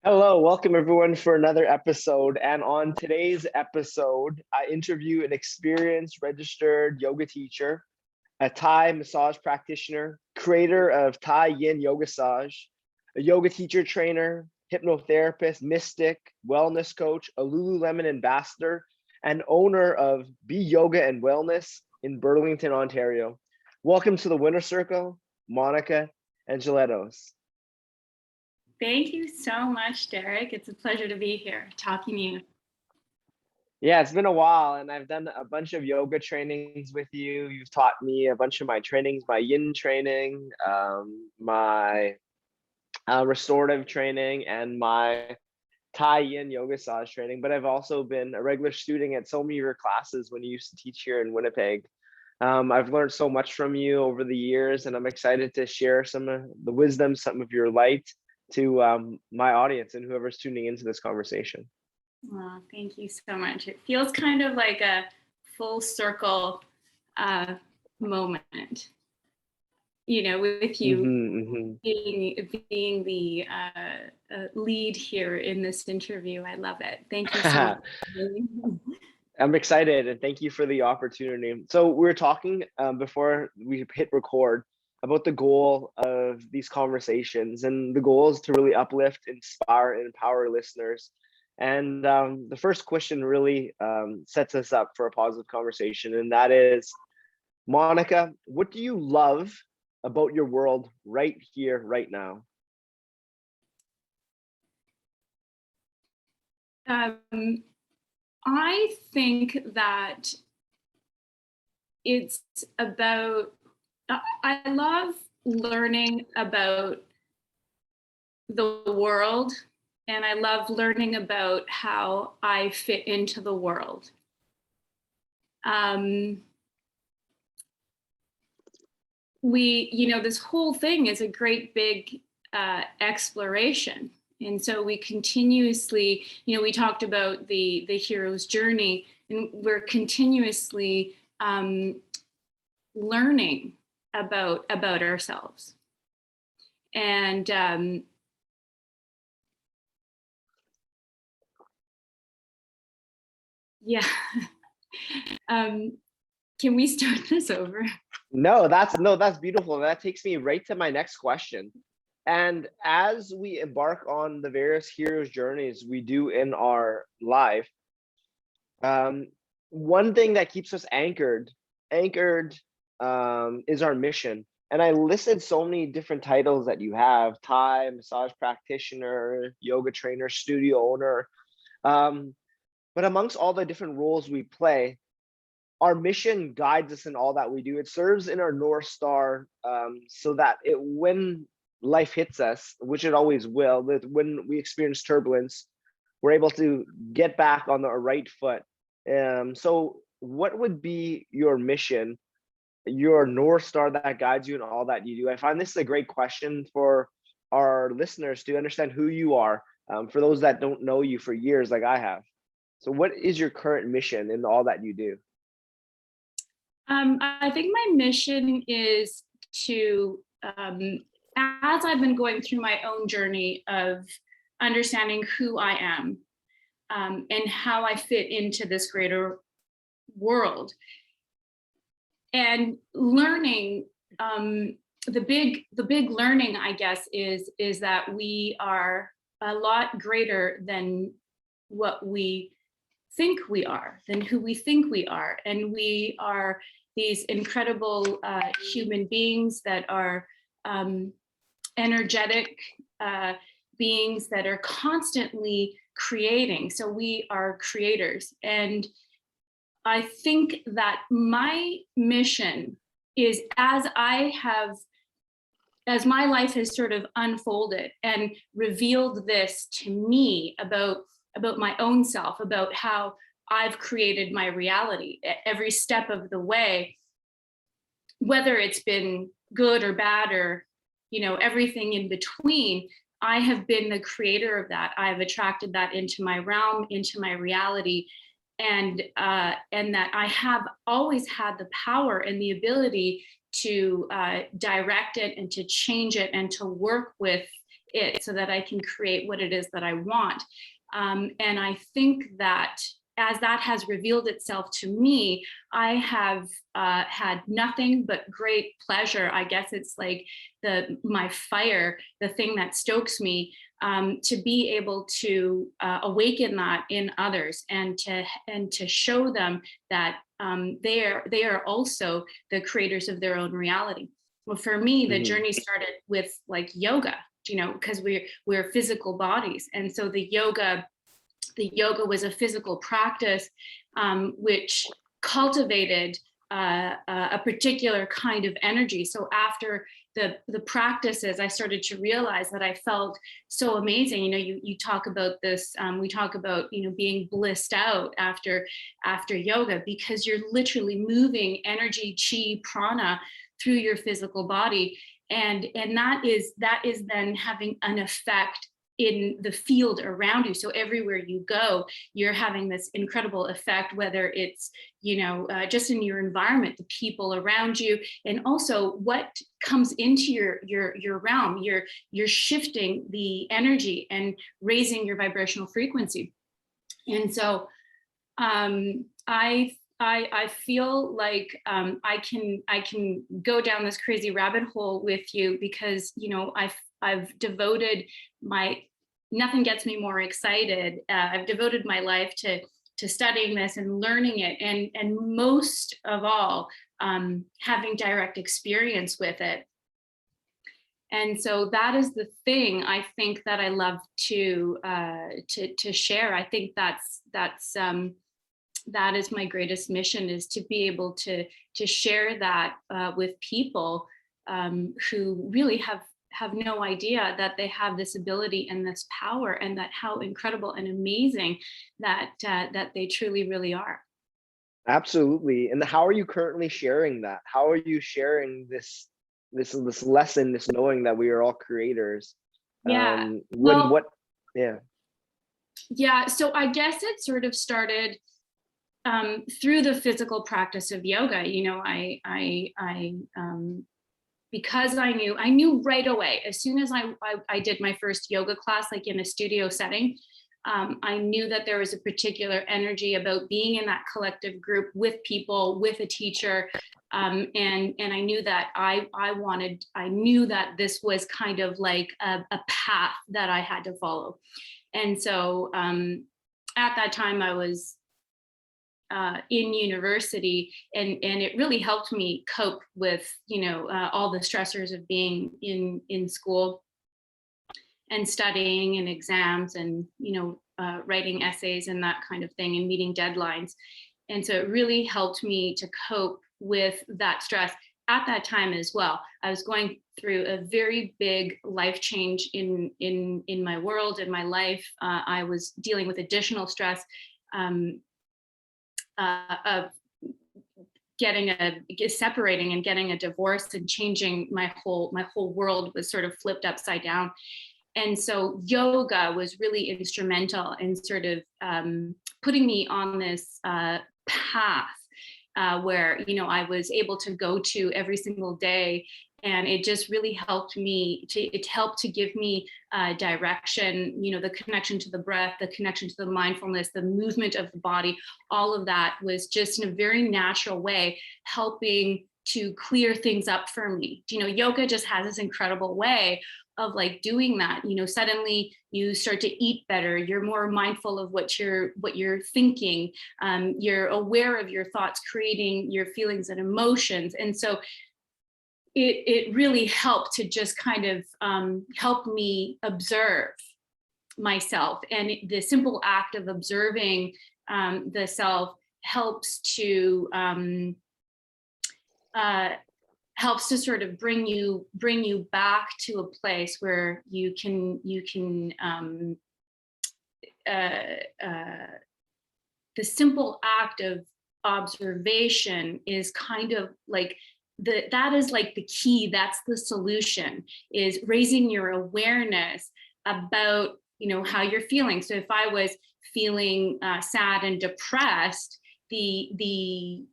Hello, welcome everyone for another episode. And on today's episode, I interview an experienced registered yoga teacher, a Thai massage practitioner, creator of Thai Yin Yoga Massage, a yoga teacher trainer, hypnotherapist, mystic, wellness coach, a Lululemon ambassador, and owner of Be Yoga and Wellness in Burlington, Ontario. Welcome to the Winner Circle, Monica Angelatos. Thank you so much, Derek. It's a pleasure to be here talking to you. Yeah, it's been a while, and I've done a bunch of yoga trainings with you. You've taught me a bunch of my trainings, my yin training, my restorative training, and my Thai yin yoga massage training. But I've also been a regular student at so many of your classes when you used to teach here in Winnipeg. I've learned so much from you over the years, and I'm excited to share some of the wisdom, some of your light to my audience and whoever's tuning into this conversation. Oh, thank you so much. It feels kind of like a full circle moment, with you being the lead here in this interview. I love it. Thank you so much. I'm excited and thank you for the opportunity. So we were talking before we hit record about the goal of these conversations, and the goal is to really uplift, inspire, and empower listeners. And the first question really sets us up for a positive conversation, and that is, Monica, what do you love about your world right here, right now? I think that it's about, I love learning about the world, and I love learning about how I fit into the world. This whole thing is a great big exploration. And so we continuously, we talked about the hero's journey, and we're continuously learning about ourselves. And yeah. Can we start this over? No, that's beautiful. That takes me right to my next question. And as we embark on the various heroes' journeys we do in our life, one thing that keeps us anchored is our mission. And I listed so many different titles that you have: Thai massage practitioner, yoga trainer, studio owner. But amongst all the different roles we play, our mission guides us in all that we do. It serves in our North Star, so that when life hits us, which it always will, that when we experience turbulence, we're able to get back on the right foot. So what would be your mission, your North Star that guides you in all that you do? I find this is a great question for our listeners to understand who you are, for those that don't know you for years like I have. So what is your current mission in all that you do? I think my mission is to, as I've been going through my own journey of understanding who I am, and how I fit into this greater world, and learning, the big learning, I guess, is that we are a lot greater than what we think we are, than who we think we are. And we are these incredible human beings that are energetic beings that are constantly creating. So we are creators. And I think that my mission is, as my life has sort of unfolded and revealed this to me about my own self, about how I've created my reality at every step of the way, whether it's been good or bad or, everything in between, I have been the creator of that. I've attracted that into my realm, into my reality. And that I have always had the power and the ability to direct it and to change it and to work with it so that I can create what it is that I want. And I think that as that has revealed itself to me, I have had nothing but great pleasure. I guess it's like my fire, the thing that stokes me, to be able to awaken that in others, and to show them that they are also the creators of their own reality. Well, for me, the journey started with like yoga, because we're physical bodies, and so the yoga was a physical practice, which cultivated a particular kind of energy. So after the practices, I started to realize that I felt so amazing. You talk about this, we talk about, being blissed out after yoga, because you're literally moving energy, chi, prana through your physical body. And that is then having an effect in the field around you. So everywhere you go, you're having this incredible effect, whether it's, just in your environment, the people around you, and also what comes into your realm. You're shifting the energy and raising your vibrational frequency. And so I feel like I can go down this crazy rabbit hole with you, because I've devoted nothing gets me more excited. I've devoted my life to studying this and learning it, and most of all, having direct experience with it. And so that is the thing I think that I love to share. I think that is my greatest mission, is to be able to share that with people who really have no idea that they have this ability and this power, and that how incredible and amazing that they truly really are. Absolutely. And how are you currently sharing that? How are you sharing this lesson, this knowing that we are all creators? Yeah. Yeah. So I guess it sort of started through the physical practice of yoga. Because I knew right away, as soon as I did my first yoga class, like in a studio setting, I knew that there was a particular energy about being in that collective group with people, with a teacher. And I knew that I knew that this was kind of like a path that I had to follow. And so at that time I was in university, and it really helped me cope with all the stressors of being in school and studying and exams, and writing essays and that kind of thing, and meeting deadlines. And so it really helped me to cope with that stress. At that time as well, I was going through a very big life change in my world, in my life. I was dealing with additional stress of separating and getting a divorce, and changing my whole world was sort of flipped upside down. And so yoga was really instrumental in sort of putting me on this path where I was able to go to every single day. And it just really helped me it helped to give me direction, the connection to the breath, the connection to the mindfulness, the movement of the body. All of that was just in a very natural way helping to clear things up for me. Yoga just has this incredible way of like doing that. Suddenly you start to eat better. You're more mindful of what you're thinking. You're aware of your thoughts, creating your feelings and emotions. And so it really helped to just kind of help me observe myself. And the simple act of observing the self helps to sort of bring you back to a place where you can the simple act of observation is kind of like that is like the key. That's the solution, is raising your awareness about how you're feeling. So if I was feeling sad and depressed, the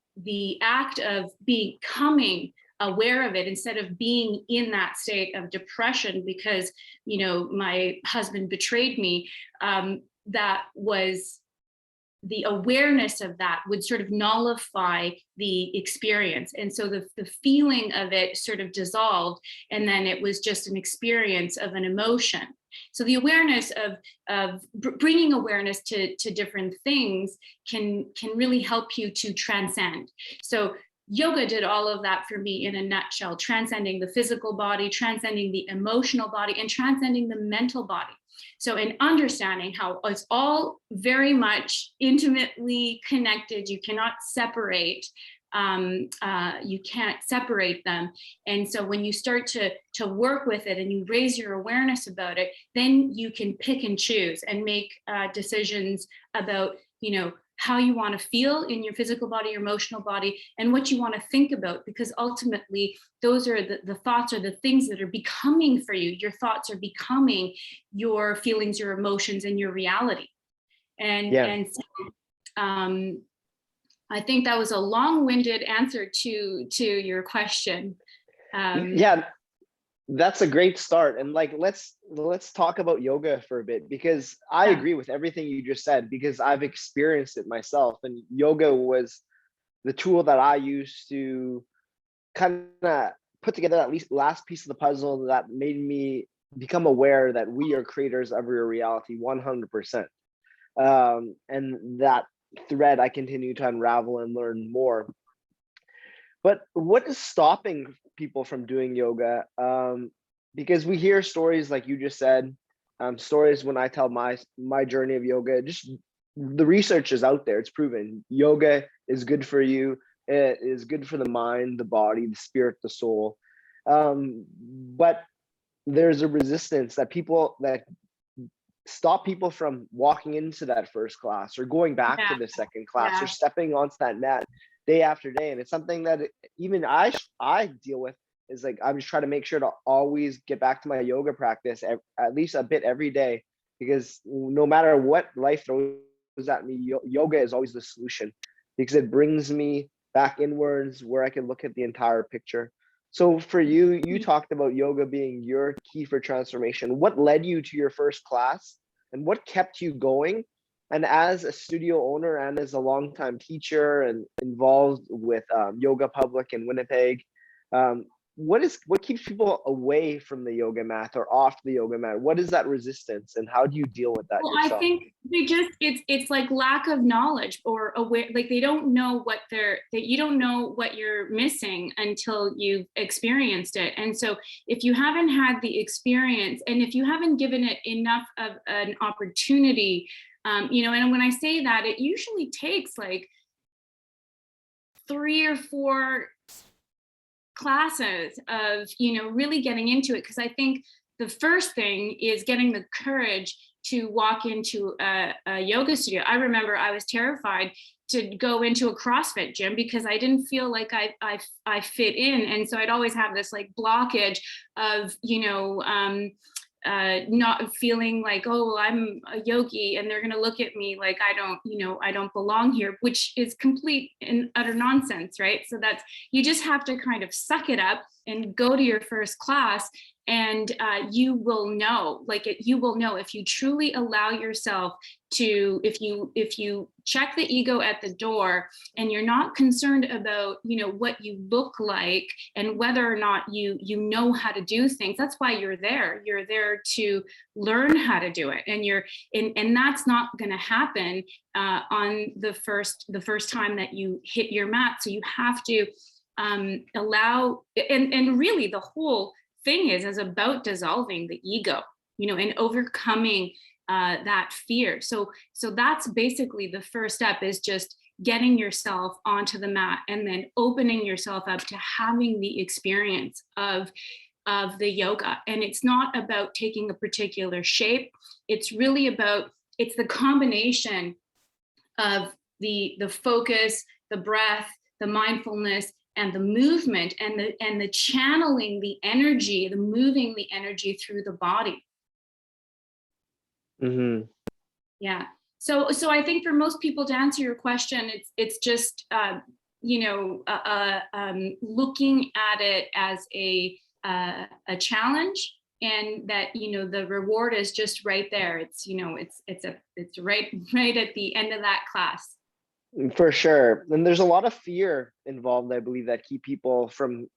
act of becoming aware of it, instead of being in that state of depression because, you know, my husband betrayed me, that was the awareness of that would sort of nullify the experience. And so the feeling of it sort of dissolved, and then it was just an experience of an emotion. So the awareness of bringing awareness to different things can really help you to transcend. So yoga did all of that for me in a nutshell, transcending the physical body, transcending the emotional body, and transcending the mental body. So in understanding how it's all very much intimately connected, you cannot separate, you can't separate them. And so when you start to work with it and you raise your awareness about it, then you can pick and choose and make decisions about, you know, how you want to feel in your physical body, your emotional body, and what you want to think about, because ultimately those are the thoughts are the things that are becoming for you. Your thoughts are becoming your feelings, your emotions, and your reality. And so, I think that was a long-winded answer to your question. Yeah, that's a great start. And like, let's talk about yoga for a bit, because I agree with everything you just said, because I've experienced it myself, and yoga was the tool that I used to kind of put together that last piece of the puzzle that made me become aware that we are creators of your reality 100%. And that thread I continue to unravel and learn more. But what is stopping people from doing yoga? Because we hear stories like you just said, stories when I tell my journey of yoga. Just the research is out there; it's proven yoga is good for you. It is good for the mind, the body, the spirit, the soul. But there's a resistance that stop people from walking into that first class, or going back to the second class, or stepping onto that mat day after day. And it's something that even I deal with, is like, I'm just trying to make sure to always get back to my yoga practice at least a bit every day, because no matter what life throws at me, yoga is always the solution, because it brings me back inwards where I can look at the entire picture. So for you, you talked about yoga being your key for transformation. What led you to your first class, and what kept you going? And as a studio owner and as a longtime teacher and involved with Yoga Public in Winnipeg, what keeps people away from the yoga mat or off the yoga mat? What is that resistance, and how do you deal with that yourself? I think it's like lack of knowledge or aware, like they don't know that you don't know what you're missing until you've experienced it. And so if you haven't had the experience, and if you haven't given it enough of an opportunity, you know, and when I say that, it usually takes like 3 or 4 classes of, you know, really getting into it. Because I think the first thing is getting the courage to walk into a yoga studio. I remember I was terrified to go into a CrossFit gym because I didn't feel like I fit in. And so I'd always have this like blockage of, you know, not feeling like, oh, I'm a yogi and they're going to look at me like I don't, you know, I don't belong here, which is complete and utter nonsense, right? So that's, you just have to kind of suck it up and go to your first class, and you will know, you will know if you truly allow yourself to, if you check the ego at the door and you're not concerned about, you know, what you look like and whether or not you know how to do things. That's why you're there to learn how to do it, and that's not going to happen on the first time that you hit your mat. So you have to allow, and really the whole thing is about dissolving the ego, you know, and overcoming that fear. So that's basically the first step, is just getting yourself onto the mat and then opening yourself up to having the experience of the yoga. And it's not about taking a particular shape. It's really about, it's the combination of the focus, the breath, the mindfulness, and the movement, and the channeling the energy, the moving the energy through the body. Mm-hmm. Yeah. So I think for most people, to answer your question, it's just looking at it as a challenge, and that the reward is just right there. It's it's right at the end of that class. For sure. And there's a lot of fear involved, I believe, that keep people from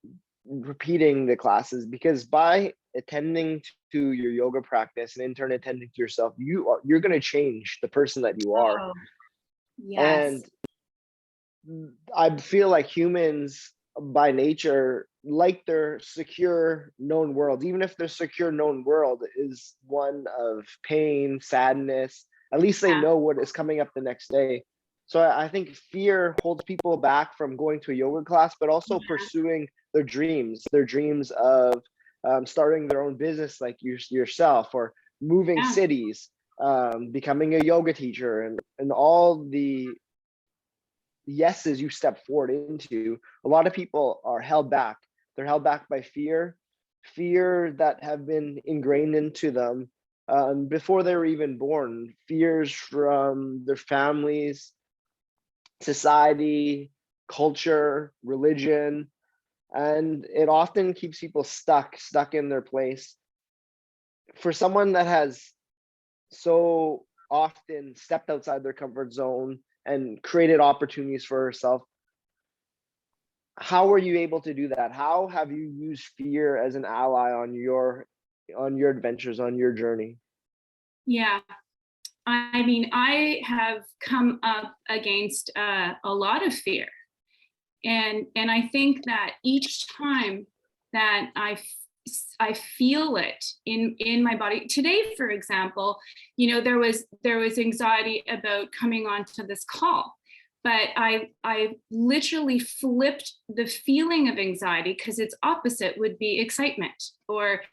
repeating the classes, because by attending to your yoga practice and in turn attending to yourself, you're going to change the person that you are. Oh, yes. And I feel like humans by nature like their secure known world, even if their secure known world is one of pain, sadness, at least they Yeah. know what is coming up the next day. So I think fear holds people back from going to a yoga class, but also pursuing their dreams of starting their own business like yourself, or moving Yeah. cities, becoming a yoga teacher, and all the yeses you step forward into. A lot of people are held back. They're held back by fear that have been ingrained into them before they were even born. Fears from their families, society, culture, religion, and it often keeps people stuck in their place. For someone that has so often stepped outside their comfort zone and created opportunities for herself, how were you able to do that? How have you used fear as an ally on your adventures, on your journey? Yeah. I mean, I have come up against a lot of fear, and I think that each time that I feel it in my body. Today, for example, there was anxiety about coming onto this call, but I literally flipped the feeling of anxiety, because its opposite would be excitement. Or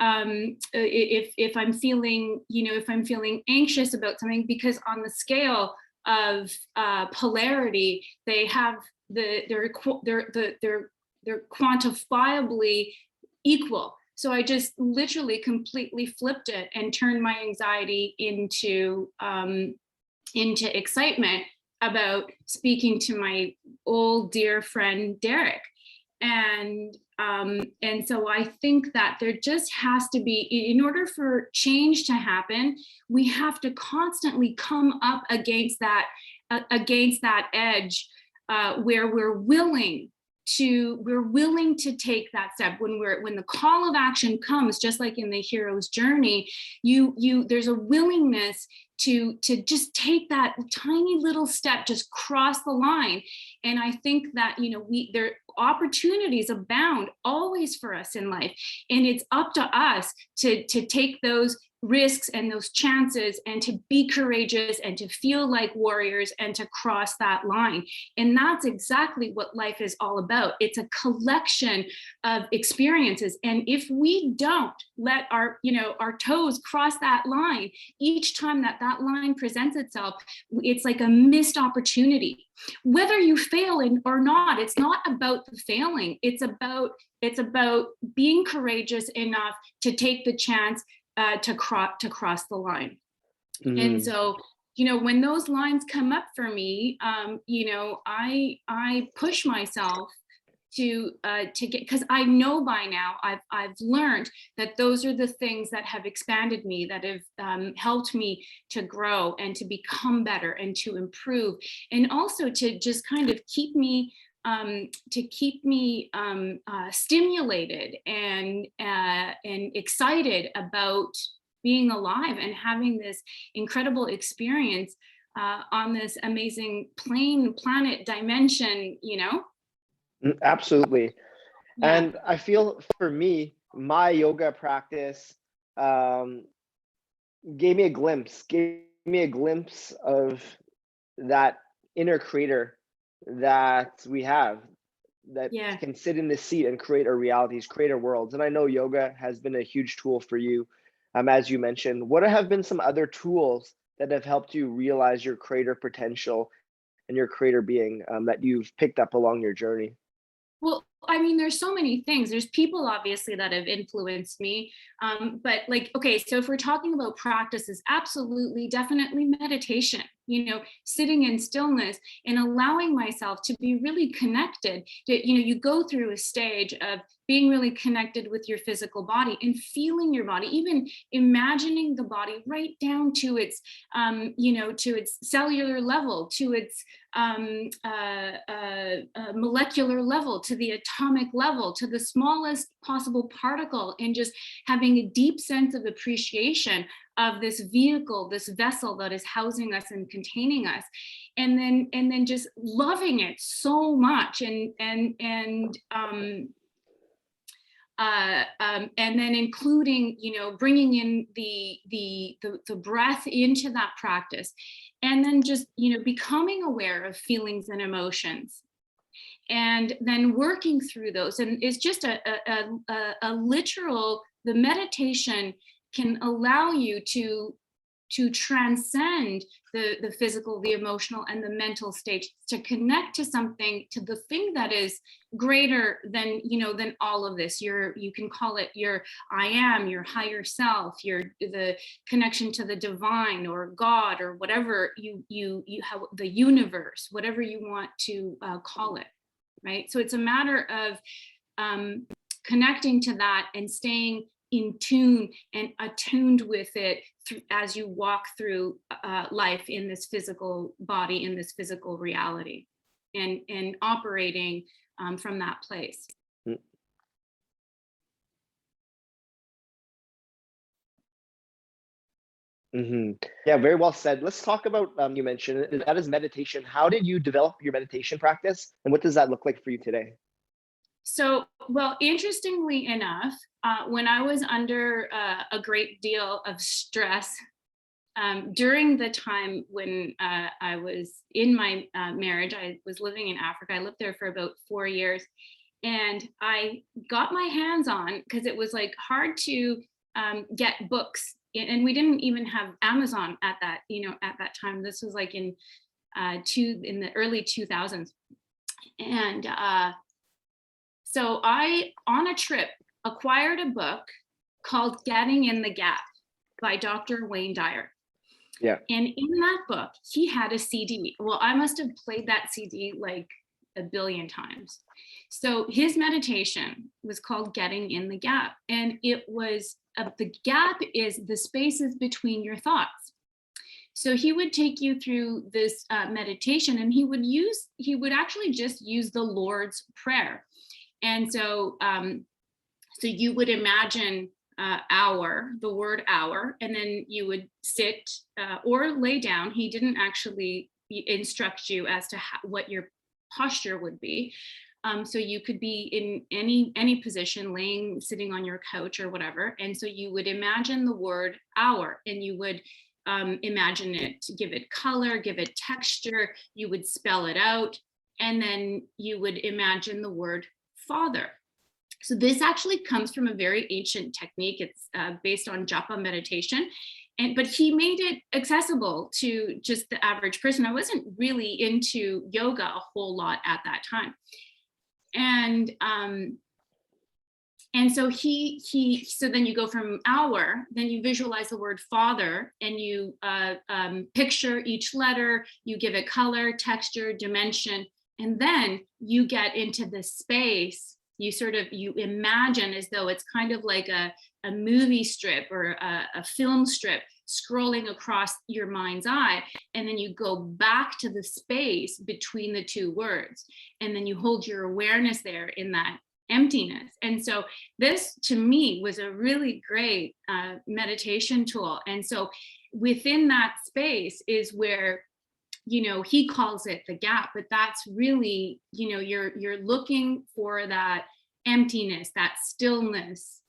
if I'm feeling, if I'm feeling anxious about something, because on the scale of polarity, they have they're quantifiably equal. So I just literally completely flipped it and turned my anxiety into excitement about speaking to my old dear friend Derek. And so I think that there just has to be, in order for change to happen, we have to constantly come up against that edge, where we're willing to take that step. When the call of action comes, just like in the hero's journey, there's a willingness to just take that tiny little step, just cross the line. And I think that there opportunities abound always for us in life, and it's up to us to take those risks and those chances, and to be courageous, and to feel like warriors, and to cross that line. And that's exactly what life is all about. It's a collection of experiences, and if we don't let our toes cross that line each time that line presents itself, it's like a missed opportunity. Whether you fail or not, it's not about the failing. It's about being courageous enough to take the chance to cross the line. And so, when those lines come up for me, I push myself to get, because I know by now, I've learned that those are the things that have expanded me, that have helped me to grow and to become better and to improve, and also to just kind of keep me stimulated and excited about being alive and having this incredible experience on this amazing planet dimension. Absolutely. Yeah. And I feel for me, my yoga practice gave me a glimpse of that inner creator that we have, that Yeah. can sit in the seat and create our realities, create our worlds. And I know yoga has been a huge tool for you, as you mentioned. What have been some other tools that have helped you realize your creator potential and your creator being, that you've picked up along your journey? Well, I mean, there's so many things. There's people obviously that have influenced me. But okay, so if we're talking about practices, absolutely, definitely meditation. sitting in stillness and allowing myself to be really connected. You go through a stage of being really connected with your physical body and feeling your body, even imagining the body right down to its, to its cellular level, to its molecular level, to the atomic level, to the smallest possible particle, and just having a deep sense of appreciation of this vehicle, this vessel that is housing us and containing us, and then just loving it so much, and then including, bringing in the breath into that practice, and then just, becoming aware of feelings and emotions, and then working through those. And it's just a literal, the meditation can allow you to transcend the physical, the emotional, and the mental stage, to connect to something, to the thing that is greater than, than all of this. You can call it your I am, your higher self, the connection to the divine or God, or whatever you have, the universe, whatever you want to call it, right? So it's a matter of connecting to that and staying in tune and attuned with it as you walk through life in this physical body, in this physical reality, and operating from that place. Mm-hmm. Yeah, very well said. Let's talk about, you mentioned that is meditation. How did you develop your meditation practice, and what does that look like for you today? So, well, interestingly enough, when I was under a great deal of stress during the time when I was in my marriage, I was living in Africa. I lived there for about 4 years, and I got my hands on, because it was like hard to get books, and we didn't even have Amazon at that time. This was like in the early 2000s, and so I, on a trip, acquired a book called Getting in the Gap by Dr. Wayne Dyer. Yeah. And in that book, he had a CD. Well, I must have played that CD like a billion times. So his meditation was called Getting in the Gap. And it was, the gap is the spaces between your thoughts. So he would take you through this meditation, and he would actually just use the Lord's Prayer. And so, so you would imagine the word hour, and then you would sit or lay down. He didn't actually instruct you as to what your posture would be. So you could be in any position, sitting on your couch or whatever. And so you would imagine the word hour, and you would imagine it, give it color, give it texture. You would spell it out, and then you would imagine the word Father. So this actually comes from a very ancient technique. It's based on japa meditation, but he made it accessible to just the average person. I wasn't really into yoga a whole lot at that time, and so so then you go from hour, then you visualize the word Father, and you picture each letter, you give it color, texture, dimension. And then you get into the space, you imagine as though it's kind of like a movie strip or a film strip scrolling across your mind's eye. And then you go back to the space between the two words. And then you hold your awareness there in that emptiness. And so this, to me, was a really great meditation tool. And so within that space is where, he calls it the gap, but that's really, you're looking for that emptiness, that stillness.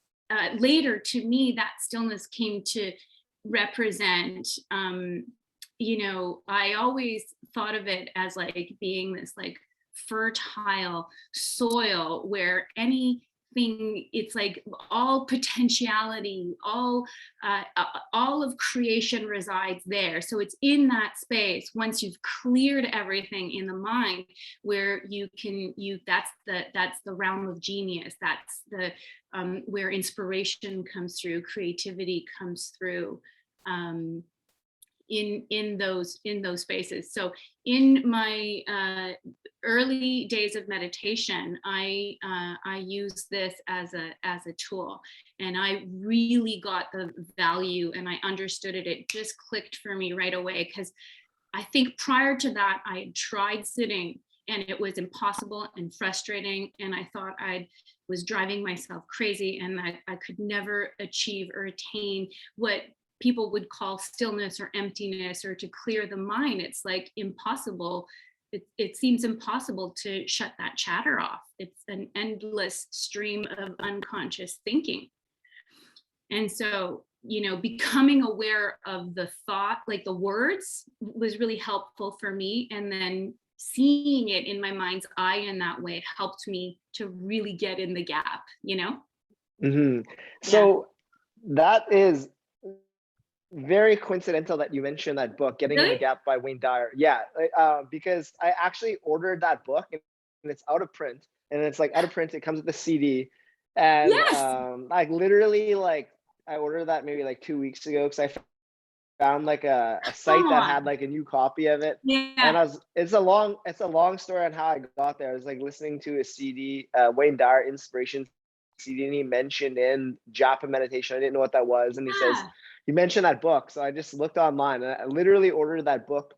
Later, to me, that stillness came to represent, I always thought of it as like being this like fertile soil where it's like all potentiality, all of creation resides there. So it's in that space, once you've cleared everything in the mind, where that's the realm of genius. That's the where inspiration comes through, creativity comes through. in those spaces. So in my early days of meditation, I use this as a tool, and I really got the value, and I understood it. It just clicked for me right away, because I think prior to that, I had tried sitting and it was impossible and frustrating. And I thought I was driving myself crazy, and I could never achieve or attain what people would call stillness or emptiness, or to clear the mind. It's like impossible. It seems impossible to shut that chatter off. It's an endless stream of unconscious thinking. And so, becoming aware of the thought, like the words, was really helpful for me. And then seeing it in my mind's eye in that way helped me to really get in the gap, So that is very coincidental that you mentioned that book, Getting in the Really? Gap by Wayne Dyer. Yeah, because I actually ordered that book, and it's out of print, and it's like out of print. It comes with the CD, and Yes. like literally, like I ordered that maybe like 2 weeks ago, because I found like a site that had Aw. like a new copy of it. And Yeah. it's a long story on how I got there. I was like listening to a CD, Wayne Dyer inspiration CD, and he mentioned in Japa meditation. I didn't know what that was. And he says, Yeah. you mentioned that book. So I just looked online, and I literally ordered that book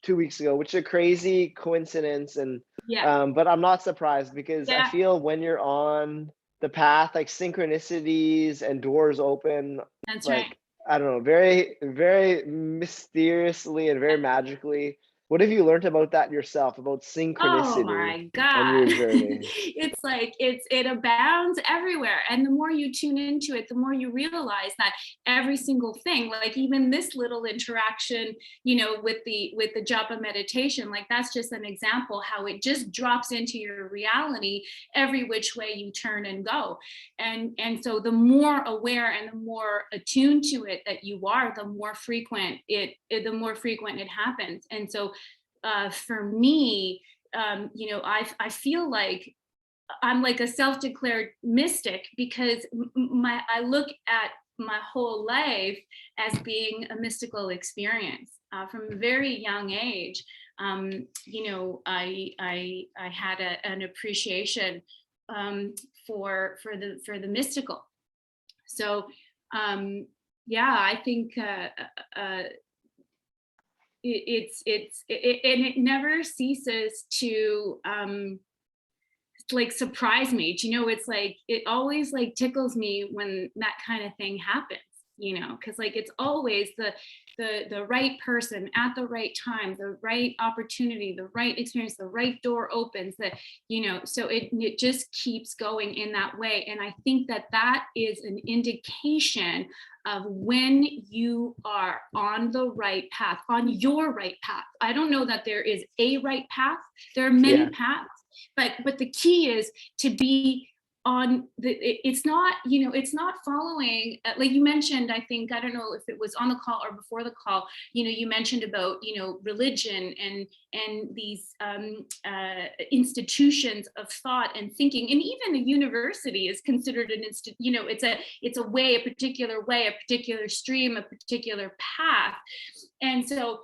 2 weeks ago, which is a crazy coincidence. And Yeah. but I'm not surprised, because I Yeah. feel when you're on the path, like synchronicities and doors open, That's right. like, I don't know, very, very mysteriously and very magically. What have you learned about that yourself, about Oh synchronicity my on God. your journey? It's like it abounds everywhere. And the more you tune into it, the more you realize that every single thing, like even this little interaction, with the japa meditation, like that's just an example how it just drops into your reality every which way you turn and go. And so the more aware and the more attuned to it that you are, the more frequent it happens. And so for me, I feel like I'm like a self-declared mystic, because I look at my whole life as being a mystical experience. From a very young age, I had an appreciation for the mystical. So yeah, I think and it never ceases to like surprise me. It's like it always like tickles me when that kind of thing happens, because like it's always the right person at the right time, the right opportunity, the right experience, the right door opens, that so it just keeps going in that way. And I think that is an indication of when you are on the right path, on your right path. I don't know that there is a right path. There are many Yeah. paths, but the key is to be on it's not following, like you mentioned. I think, I don't know if it was on the call or before the call, you mentioned about religion and these institutions of thought and thinking. And even a university is considered an it's a way, a particular stream, a particular path. And so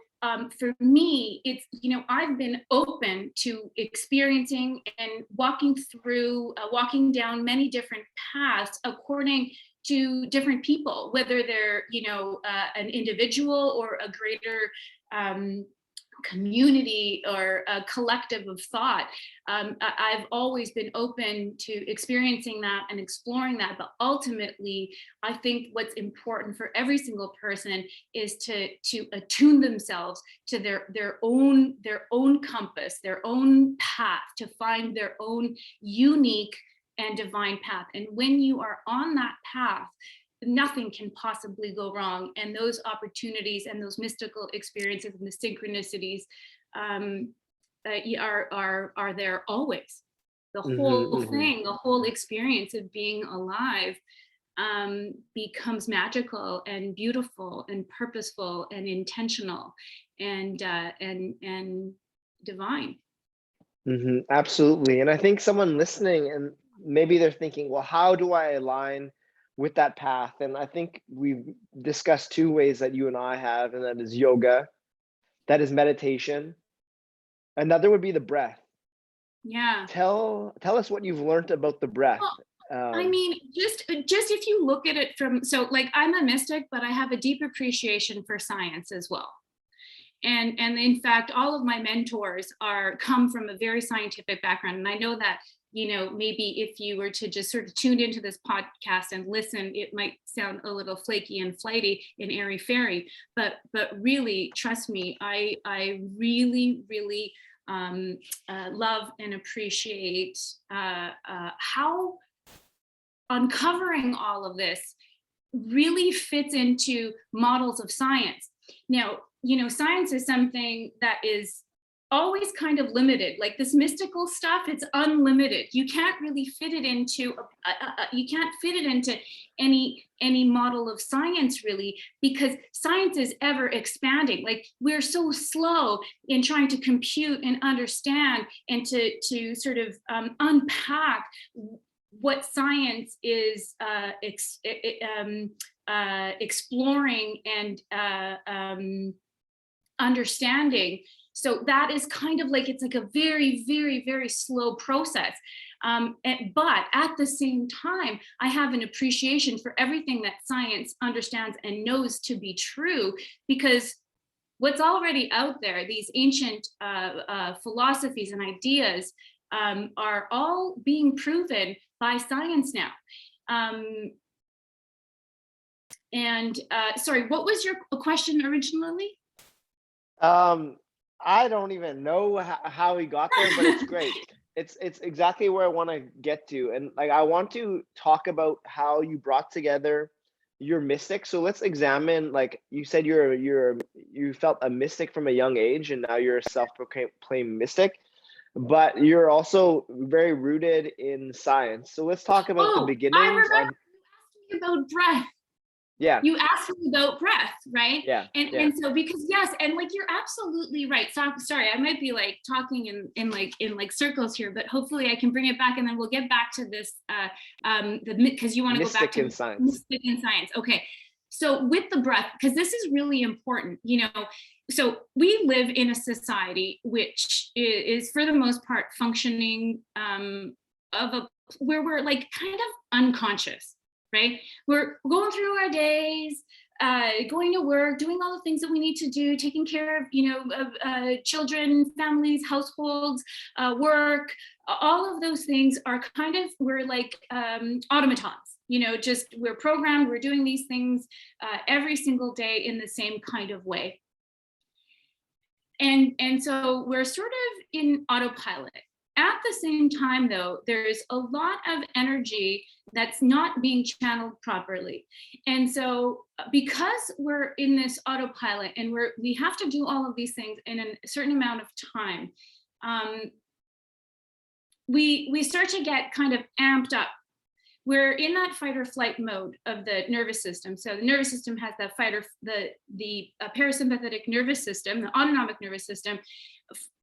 for me, it's, I've been open to experiencing and walking down many different paths according to different people, whether they're, an individual or a greater community or a collective of thought. I've always been open to experiencing that and exploring that. But ultimately, I think what's important for every single person is to attune themselves to their own compass, their own path, to find their own unique and divine path. And when you are on that path, nothing can possibly go wrong. And those opportunities and those mystical experiences and the synchronicities are there always. The whole thing, the whole experience of being alive becomes magical and beautiful and purposeful and intentional and divine. Absolutely. And I think someone listening, and maybe they're thinking, well, how do I align with that path. And I think we've discussed two ways that you and I have, and that is yoga, that is meditation. Another would be the breath. Yeah. Tell us what you've learned about the breath. Well, I Um, mean, just if you look at it from, so like I'm a mystic, but I have a deep appreciation for science as well. And in fact, all of my mentors come from a very scientific background. And I know that, maybe if you were to just sort of tune into this podcast and listen, it might sound a little flaky and flighty and airy fairy, but really, trust me, I really, really love and appreciate how uncovering all of this really fits into models of science. Now, science is something that is always kind of limited. Like this mystical stuff, it's unlimited. You can't really fit it into any model of science, really, because science is ever expanding. Like we're so slow in trying to compute and understand and to sort of unpack what science is exploring and understanding. So that is kind of like, it's like a very, very, very slow process. But at the same time, I have an appreciation for everything that science understands and knows to be true, because what's already out there, these ancient philosophies and ideas, are all being proven by science now. Sorry, what was your question originally? I don't even know how we got there, but it's great. It's exactly where I want to get to, and like I want to talk about how you brought together your mystic. So let's examine, like you said, you felt a mystic from a young age, and now you're a self-proclaimed mystic, but you're also very rooted in science. So let's talk about the Oh, I beginnings remember on. you asking about breath. Yeah, You asked me about breath, right? yeah, yeah. And so, because yes, and like you're absolutely right. So I'm sorry, I might be like talking in circles here, but hopefully I can bring it back, and then we'll get back to this because you want to go back Mystic to in science. mystic in science. Okay. So with the breath, because this is really important, so we live in a society which is for the most part functioning where we're like kind of unconscious, right? We're going through our days, going to work, doing all the things that we need to do, taking care of, children, families, households, work. All of those things are kind of, we're like automatons. Just we're programmed. We're doing these things every single day in the same kind of way. And so we're sort of in autopilot. At the same time, though, there's a lot of energy that's not being channeled properly. And so because we're in this autopilot and we have to do all of these things in a certain amount of time, we start to get kind of amped up. We're in that fight or flight mode of the nervous system. So the nervous system has that the parasympathetic nervous system, the autonomic nervous system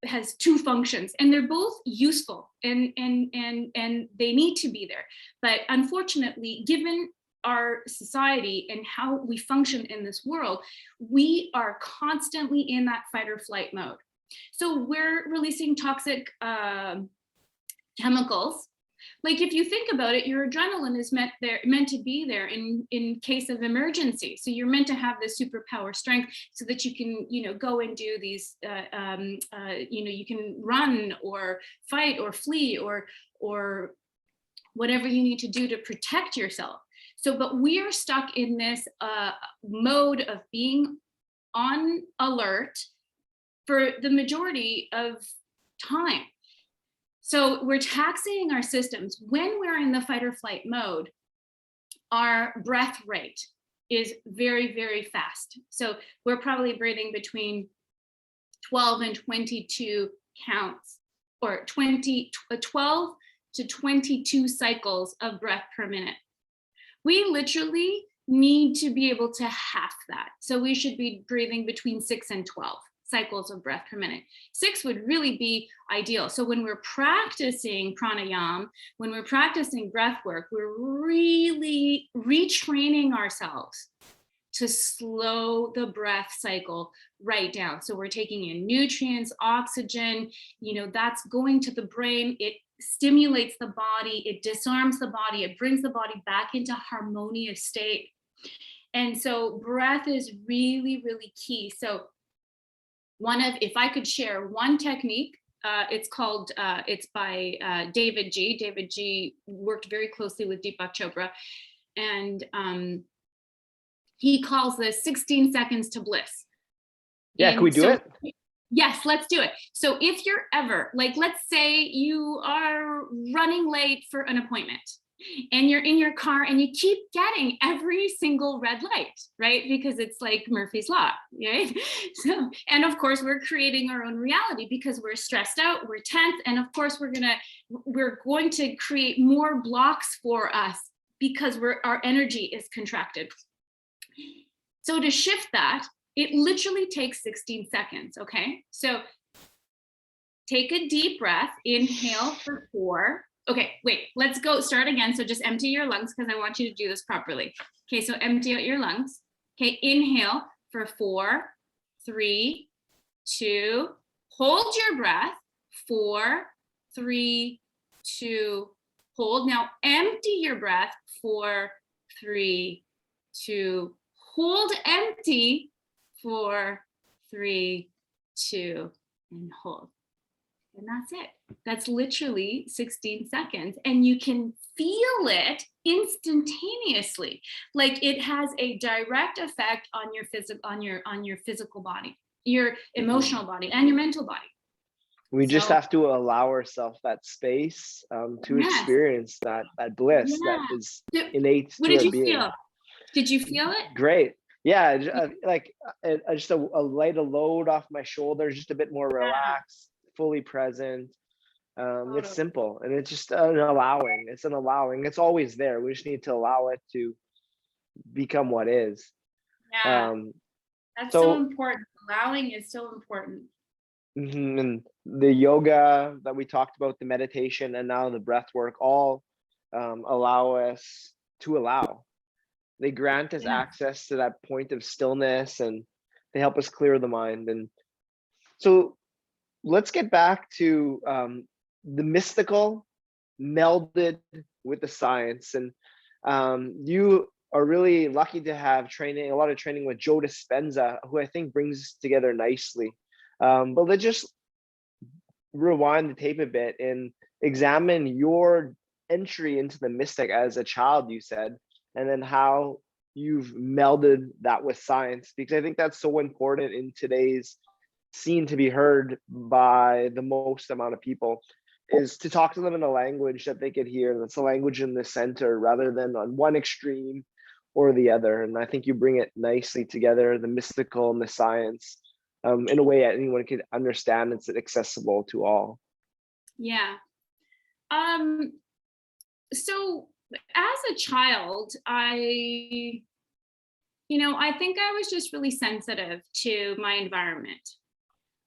has two functions, and they're both useful and they need to be there. But unfortunately, given our society and how we function in this world, we are constantly in that fight or flight mode. So we're releasing toxic chemicals. Like if you think about it, your adrenaline is meant to be there in case of emergency. So you're meant to have this superpower strength so that you can, go and do these, you can run or fight or flee or whatever you need to do to protect yourself. So, but we are stuck in this mode of being on alert for the majority of time. So we're taxing our systems. When we're in the fight or flight mode, our breath rate is very, very fast. So we're probably breathing between 12 and 22 counts, or 12 to 22 cycles of breath per minute. We literally need to be able to half that. So we should be breathing between 6 and 12 cycles of breath per minute. 6 would really be ideal. So when we're practicing pranayama, when we're practicing breath work, we're really retraining ourselves to slow the breath cycle right down. So we're taking in nutrients, oxygen, that's going to the brain. It stimulates the body, it disarms the body, it brings the body back into harmonious state. And so breath is really, really key. So if I could share one technique, it's by David G. David G worked very closely with Deepak Chopra, and he calls this 16 seconds to bliss. Yeah, can we do it? Yes, let's do it. So if you're ever, let's say you are running late for an appointment and you're in your car and you keep getting every single red light, right? Because it's like Murphy's Law, right? So, and of course we're creating our own reality because we're stressed out, we're tense, and of course we're going to create more blocks for us because our energy is contracted. So to shift that, it literally takes 16 seconds, okay? So take a deep breath, inhale for 4. Okay, wait, let's go, start again. So just empty your lungs because I want you to do this properly. Okay, so empty out your lungs. Okay, inhale for 4, 3, 2, hold your breath, 4, 3, 2, hold. Now empty your breath, 4, 3, 2, hold, empty, 4, 3, 2, and hold. And that's it. That's literally 16 seconds. And you can feel it instantaneously. Like it has a direct effect on your physical body, your emotional body, and your mental body. We just have to allow ourselves that space to experience that bliss that is innate to our being. What did you feel? Did you feel it? Great. Yeah, just a lighter load off my shoulders, just a bit more relaxed, fully present. It's simple, and it's just an allowing. It's an allowing. It's always there. We just need to allow it to become what is. Yeah, that's so important. Allowing is so important. And the yoga that we talked about, the meditation, and now the breath work all allow us to allow. They grant us access to that point of stillness, and they help us clear the mind. And so let's get back to the mystical melded with the science. And you are really lucky to have a lot of training with Joe Dispenza, who I think brings together nicely. But let's just rewind the tape a bit and examine your entry into the mystic as a child, you said, and then how you've melded that with science, because I think that's so important in today's scene to be heard by the most amount of people, is to talk to them in a language that they could hear. That's a language in the center rather than on one extreme or the other. And I think you bring it nicely together, the mystical and the science, in a way that anyone could understand. It's accessible to all. Yeah. So as a child, I think I was just really sensitive to my environment.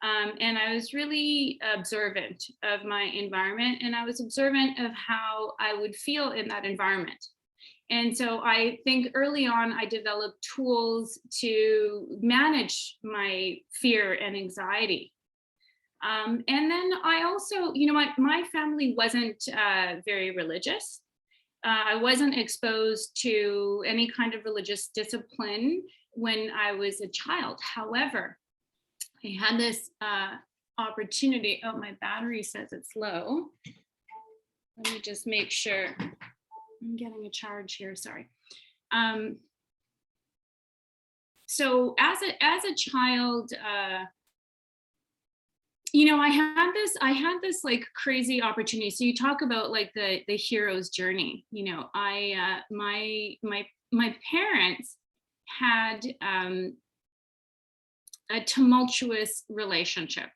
And I was really observant of my environment, and I was observant of how I would feel in that environment. And so I think early on, I developed tools to manage my fear and anxiety. And then I also, my family wasn't very religious. I wasn't exposed to any kind of religious discipline when I was a child. However, I had this opportunity. Oh, my battery says it's low. Let me just make sure. I'm getting a charge here, sorry. So as a child, I had this like crazy opportunity. So you talk about like the hero's journey. My parents had a tumultuous relationship.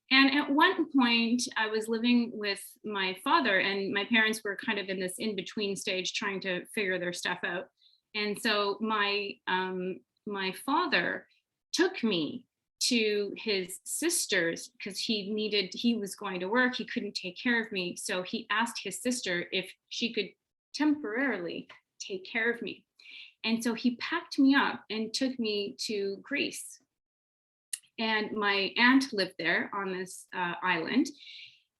And at one point I was living with my father, and my parents were kind of in this in-between stage trying to figure their stuff out. And so my father took me to his sisters because he was going to work, he couldn't take care of me. So he asked his sister if she could temporarily take care of me. And so he packed me up and took me to Greece. And my aunt lived there on this island.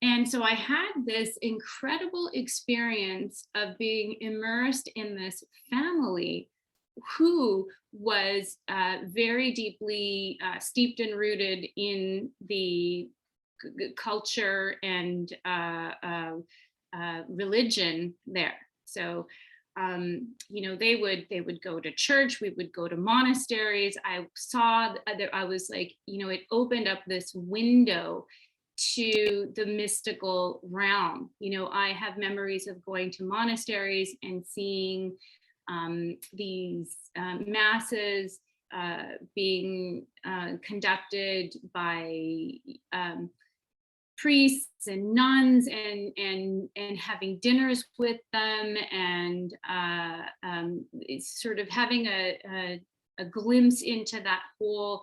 And so I had this incredible experience of being immersed in this family who was very deeply steeped and rooted in the culture and religion there. So, they would go to church, we would go to monasteries. I saw that I was like, it opened up this window to the mystical realm. I have memories of going to monasteries and seeing these masses being conducted by priests and nuns, and having dinners with them, and it's sort of having a glimpse into that whole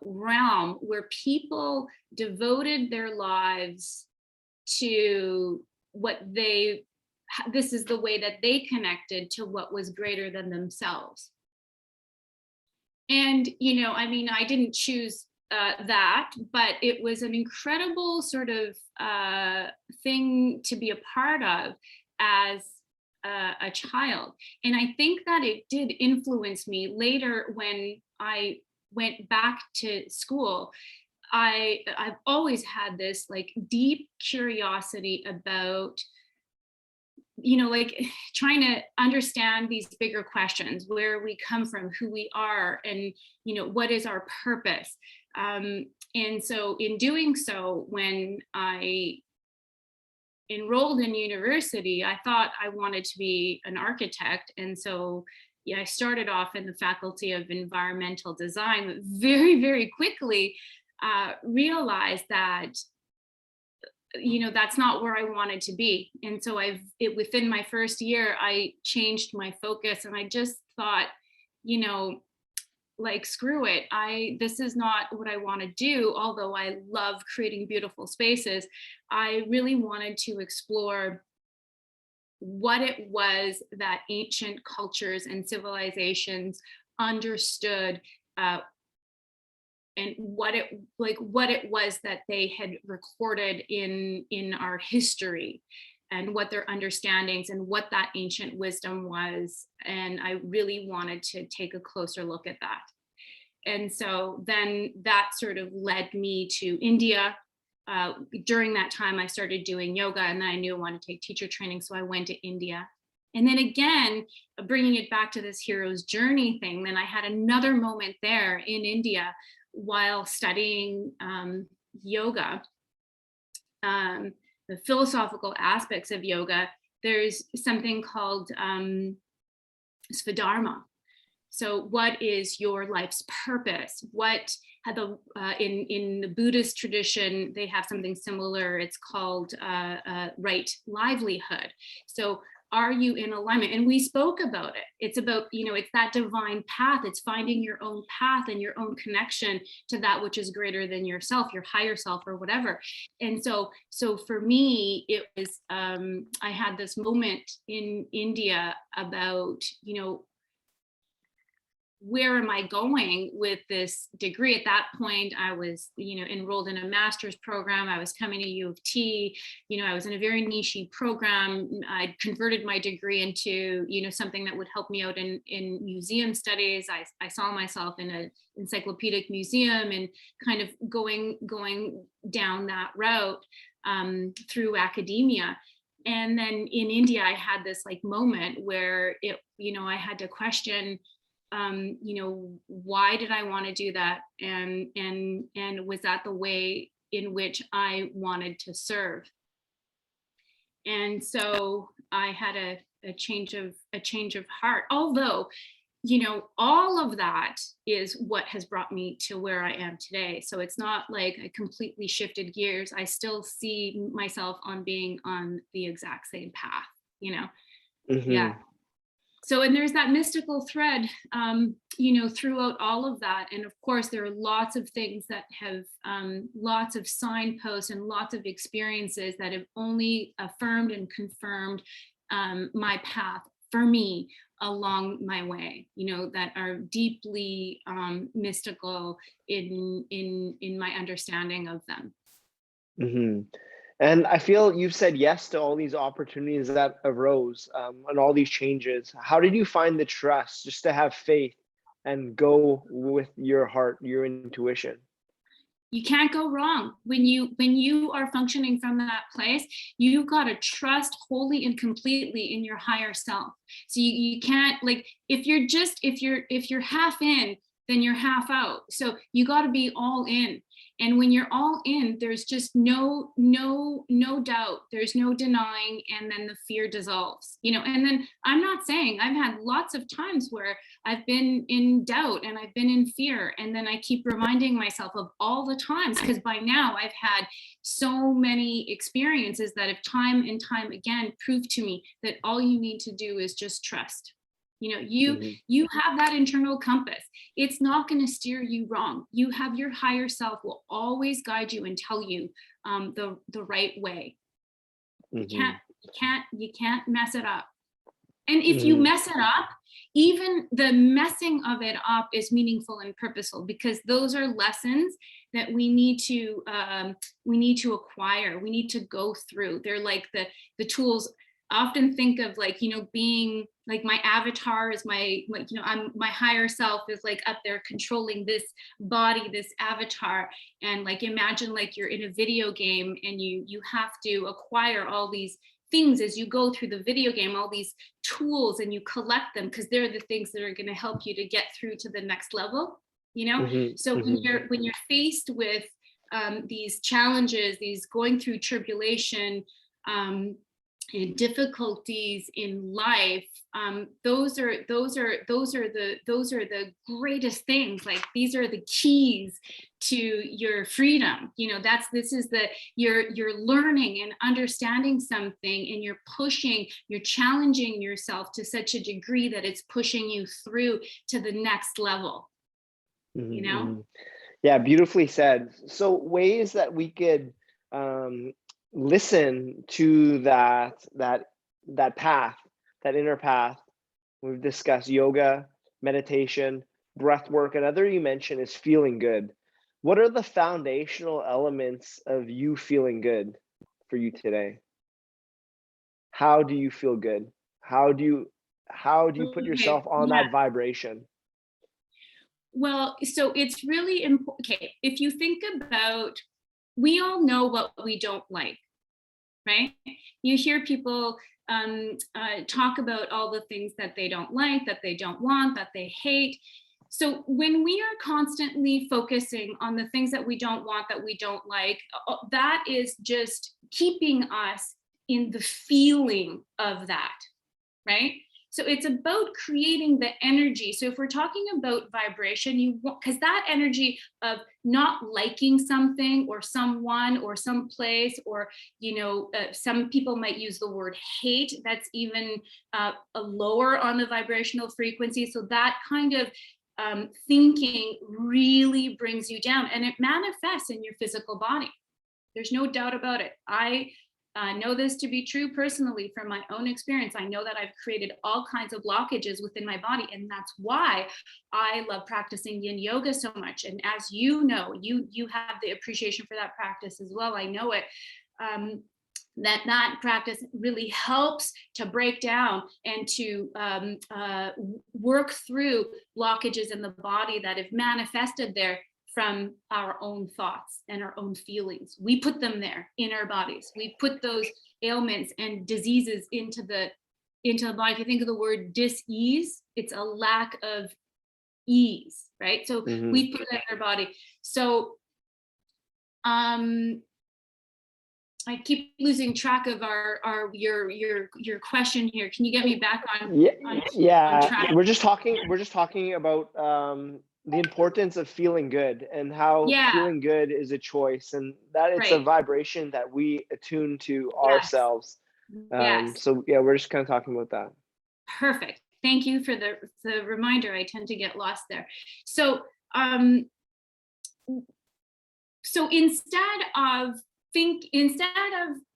realm where people devoted their lives to this is the way that they connected to what was greater than themselves. And, I didn't choose that, but it was an incredible sort of thing to be a part of as a child. And I think that it did influence me later when I went back to school. I've always had this like deep curiosity about trying to understand these bigger questions, where we come from, who we are, and what is our purpose. And so in doing so, when I enrolled in university, I thought I wanted to be an architect. And so I started off in the faculty of environmental design, but very, very quickly realized that that's not where I wanted to be. And so within my first year, I changed my focus, and I just thought, screw it. This is not what I want to do. Although I love creating beautiful spaces, I really wanted to explore what it was that ancient cultures and civilizations understood, and what it was that they had recorded in our history, and what their understandings and what that ancient wisdom was. And I really wanted to take a closer look at that. And so then that sort of led me to India. During that time, I started doing yoga, and then I knew I wanted to take teacher training, so I went to India. And then again, bringing it back to this hero's journey thing, then I had another moment there in India while studying yoga, the philosophical aspects of yoga. There's something called Svadharma. So what is your life's purpose? In the Buddhist tradition, they have something similar. It's called right livelihood. So are you in alignment? And we spoke about it. It's about, it's that divine path. It's finding your own path and your own connection to that which is greater than yourself, your higher self, or whatever. And so for me, it was, I had this moment in India about, where am I going with this degree? At that point, I was, enrolled in a master's program. I was coming to U of T. I was in a very niche program. I converted my degree into, something that would help me out in museum studies. I saw myself in an encyclopedic museum, and kind of going down that route through academia. And then in India, I had this moment where I had to question, why did I want to do that? And was that the way in which I wanted to serve? And so I had a change of heart, although, all of that is what has brought me to where I am today. So it's not like I completely shifted gears. I still see myself on being on the exact same path, Mm-hmm. Yeah. So, and there's that mystical thread, throughout all of that. And of course, there are lots of things that have lots of signposts and lots of experiences that have only affirmed and confirmed my path for me along my way, that are deeply mystical in my understanding of them. Hmm. And I feel you've said yes to all these opportunities that arose, and all these changes. How did you find the trust just to have faith and go with your heart, your intuition? You can't go wrong when you are functioning from that place. You got to trust wholly and completely in your higher self. So you can't, like, if you're half in, then you're half out. So you got to be all in. And when you're all in, there's just no doubt, there's no denying, and then the fear dissolves. And then I'm not saying, I've had lots of times where I've been in doubt and I've been in fear, and then I keep reminding myself of all the times, because by now I've had so many experiences that have time and time again proved to me that all you need to do is just trust. You have that internal compass. It's not going to steer you wrong. You have your higher self will always guide you and tell you the right way. Hmm. You can't mess it up. And if you mess it up, even the messing of it up is meaningful and purposeful, because those are lessons that we need to acquire. We need to go through. They're like the tools. I often think of, like, being like, my avatar is my higher self is like up there controlling this body, this avatar. And like, imagine like you're in a video game and you have to acquire all these things as you go through the video game, all these tools, and you collect them because they're the things that are going to help you to get through to the next level. So when you're faced with these challenges, these going through tribulation, and difficulties in life, those are the greatest things. Like, these are the keys to your freedom. You're learning and understanding something, and you're challenging yourself to such a degree that it's pushing you through to the next level. Yeah, beautifully said. So ways that we could listen to that path, that inner path. We've discussed yoga, meditation, breath work. Another you mentioned is feeling good. What are the foundational elements of you feeling good for you today? How do you feel good? How do you put yourself on that vibration? Well, so it's really important. Okay, if you think about, we all know what we don't like, right? You hear people talk about all the things that they don't like, that they don't want, that they hate. So when we are constantly focusing on the things that we don't want, that we don't like, that is just keeping us in the feeling of that, right? So it's about creating the energy. So if we're talking about vibration, because that energy of not liking something or someone or some place, or, some people might use the word hate. That's even a lower on the vibrational frequency. So that kind of thinking really brings you down, and it manifests in your physical body. There's no doubt about it. I know this to be true personally from my own experience. I know that I've created all kinds of blockages within my body, and that's why I love practicing yin yoga so much. And as you know, you have the appreciation for that practice as well. I know it. That practice really helps to break down and to work through blockages in the body that have manifested there from our own thoughts and our own feelings. We put them there in our bodies. We put those ailments and diseases into the body. If you think of the word dis-ease, it's a lack of ease, right? So we put that in our body. So I keep losing track of your question here. Can you get me back on? Yeah. On track? We're just talking about the importance of feeling good, and how feeling good is a choice, and that it's a vibration that we attune to ourselves. Yes. So yeah, we're just kind of talking about that. Perfect. Thank you for the reminder. I tend to get lost there. So instead of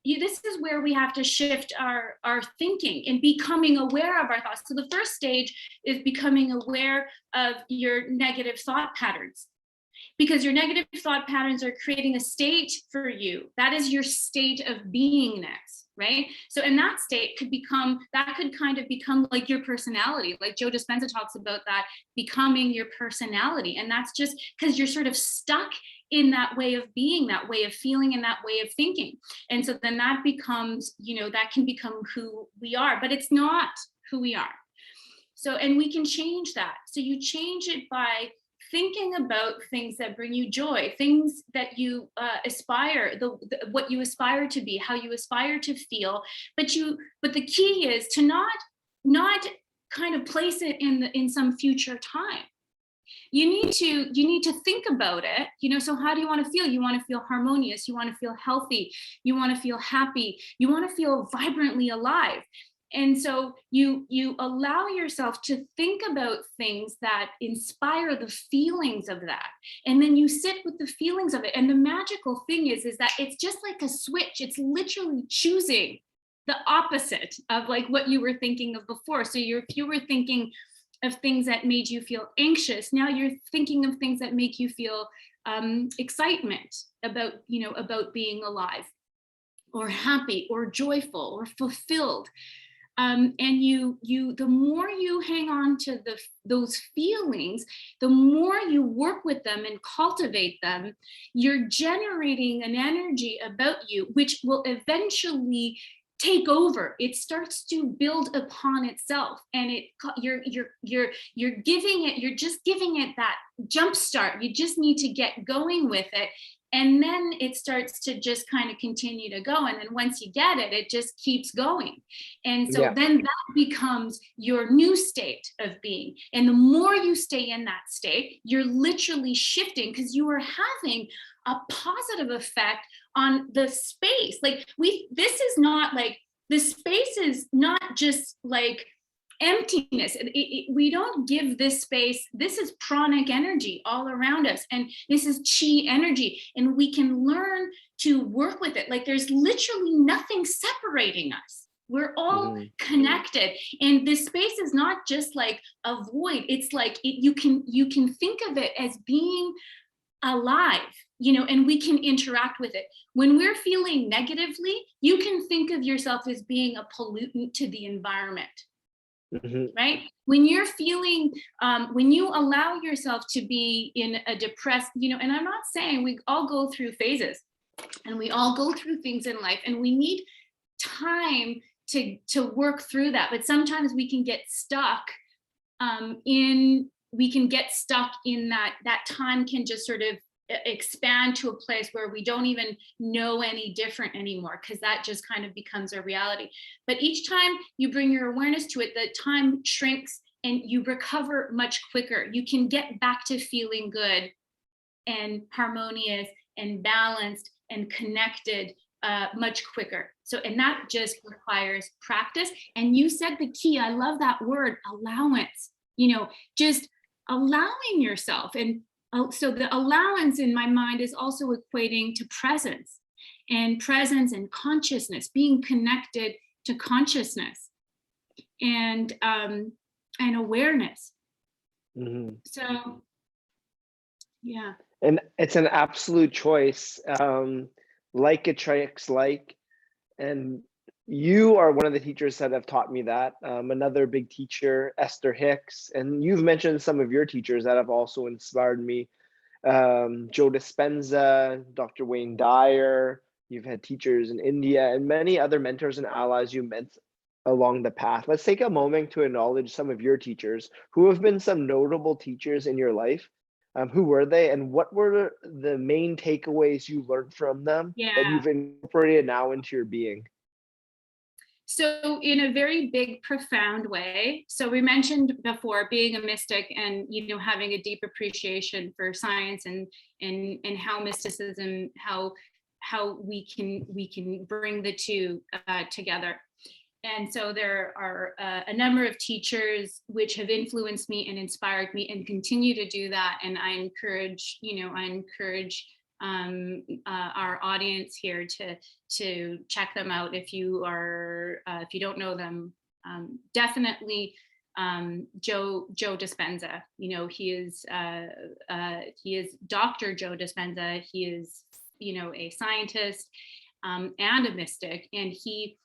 this is where we have to shift our thinking and becoming aware of our thoughts. So the first stage is becoming aware of your negative thought patterns, because your negative thought patterns are creating a state for you. That is your state of beingness, right? So in that state could kind of become like your personality. Like Joe Dispenza talks about that, becoming your personality. And that's just because you're sort of stuck in that way of being, that way of feeling, and that way of thinking. And so then that becomes, that can become who we are, but it's not who we are. So, and we can change that. So you change it by thinking about things that bring you joy, things that you aspire, what you aspire to be, how you aspire to feel. But the key is to not kind of place it in some future time. You need to think about it. So how do you want to feel? You want to feel harmonious. You want to feel healthy. You want to feel happy. You want to feel vibrantly alive. And so you allow yourself to think about things that inspire the feelings of that. And then you sit with the feelings of it. And the magical thing is that it's just like a switch. It's literally choosing the opposite of like what you were thinking of before. So if you were thinking of things that made you feel anxious, now you're thinking of things that make you feel excitement about being alive, or happy, or joyful, or fulfilled. And the more you hang on to those feelings, the more you work with them and cultivate them, you're generating an energy about you, which will eventually take over. It starts to build upon itself, and you're just giving it that jump start. You just need to get going with it. And then it starts to just kind of continue to go. And then once you get it, it just keeps going. And so then that becomes your new state of being. And the more you stay in that state, you're literally shifting, because you are having a positive effect on the space. Like this is not like, the space is not just like emptiness. We don't give this space. This is pranic energy all around us, and this is chi energy, and we can learn to work with it. Like there's literally nothing separating us. We're all connected, and this space is not just like a void. It's like you can think of it as being alive, and we can interact with it. When we're feeling negatively, you can think of yourself as being a pollutant to the environment. Right? When you're feeling, when you allow yourself to be in a depressed, and I'm not saying, we all go through phases and we all go through things in life, and we need time to work through that. But sometimes we can get stuck in that time can just sort of expand to a place where we don't even know any different anymore, because that just kind of becomes a reality. But each time you bring your awareness to it, the time shrinks and you recover much quicker. You can get back to feeling good and harmonious and balanced and connected much quicker. So, and that just requires practice. And you said the key, I love that word, allowance, just allowing yourself. And so the allowance in my mind is also equating to presence and consciousness, being connected to consciousness and awareness. So, yeah. And it's an absolute choice. Like attracts like, and you are one of the teachers that have taught me that. Another big teacher, Esther Hicks, and you've mentioned some of your teachers that have also inspired me. Joe Dispenza, Dr. Wayne Dyer. You've had teachers in India and many other mentors and allies you met along the path. Let's take a moment to acknowledge some of your teachers. Who have been some notable teachers in your life? Who were they, and what were the main takeaways you learned from them that you've incorporated now into your being? So in a very big, profound way. So we mentioned before being a mystic and, having a deep appreciation for science and how mysticism, how we can bring the two together. And so there are a number of teachers which have influenced me and inspired me and continue to do that. And I encourage, our audience here to check them out if you don't know them. Definitely Joe Dispenza. He is Dr. Joe Dispenza. He is a scientist and a mystic, and he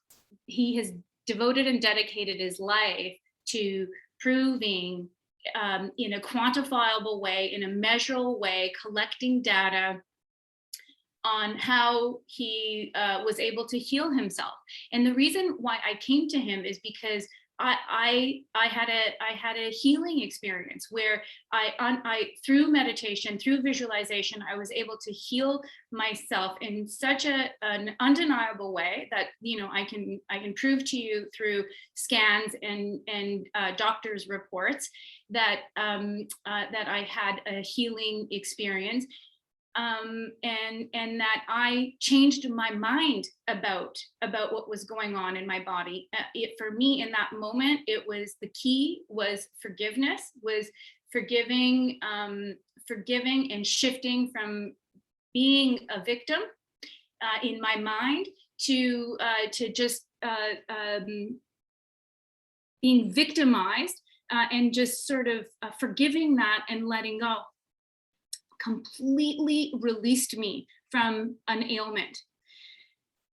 has devoted and dedicated his life to proving in a quantifiable way, in a measurable way, collecting data on how he was able to heal himself. And the reason why I came to him is because I had a healing experience where I through meditation, through visualization, I was able to heal myself in such an undeniable way that I can prove to you through scans and doctors' reports that I had a healing experience. And that I changed my mind about what was going on in my body. For me, in that moment, the key was forgiveness, was forgiving and shifting from being a victim in my mind to just being victimized and just sort of forgiving that and letting go. Completely released me from an ailment.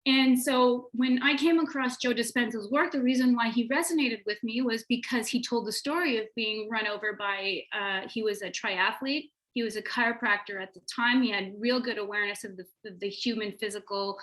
And so when I came across Joe Dispenza's work, the reason why he resonated with me was because he told the story of being run over by, he was a triathlete, he was a chiropractor at the time, he had real good awareness of the human physical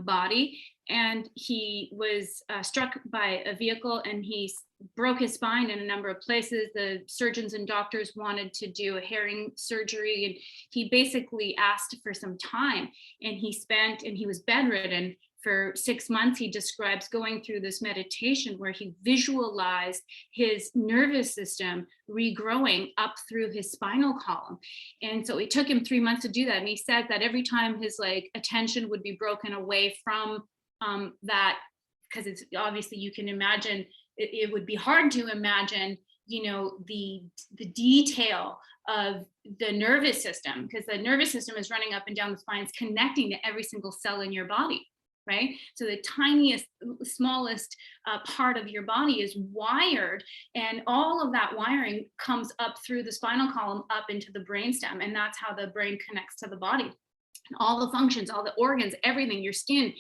body, and he was struck by a vehicle and he broke his spine in a number of places. The surgeons and doctors wanted to do a herring surgery, and he basically asked for some time, and he was bedridden for 6 months. He describes going through this meditation where he visualized his nervous system regrowing up through his spinal column. And so it took him 3 months to do that. And he said that every time his attention would be broken away from that, because it's obviously, you can imagine, it would be hard to imagine, the detail of the nervous system, because the nervous system is running up and down the spine, it's connecting to every single cell in your body, right? So the tiniest, smallest part of your body is wired, and all of that wiring comes up through the spinal column up into the brainstem, and that's how the brain connects to the body. And all the functions, all the organs, everything, your skin,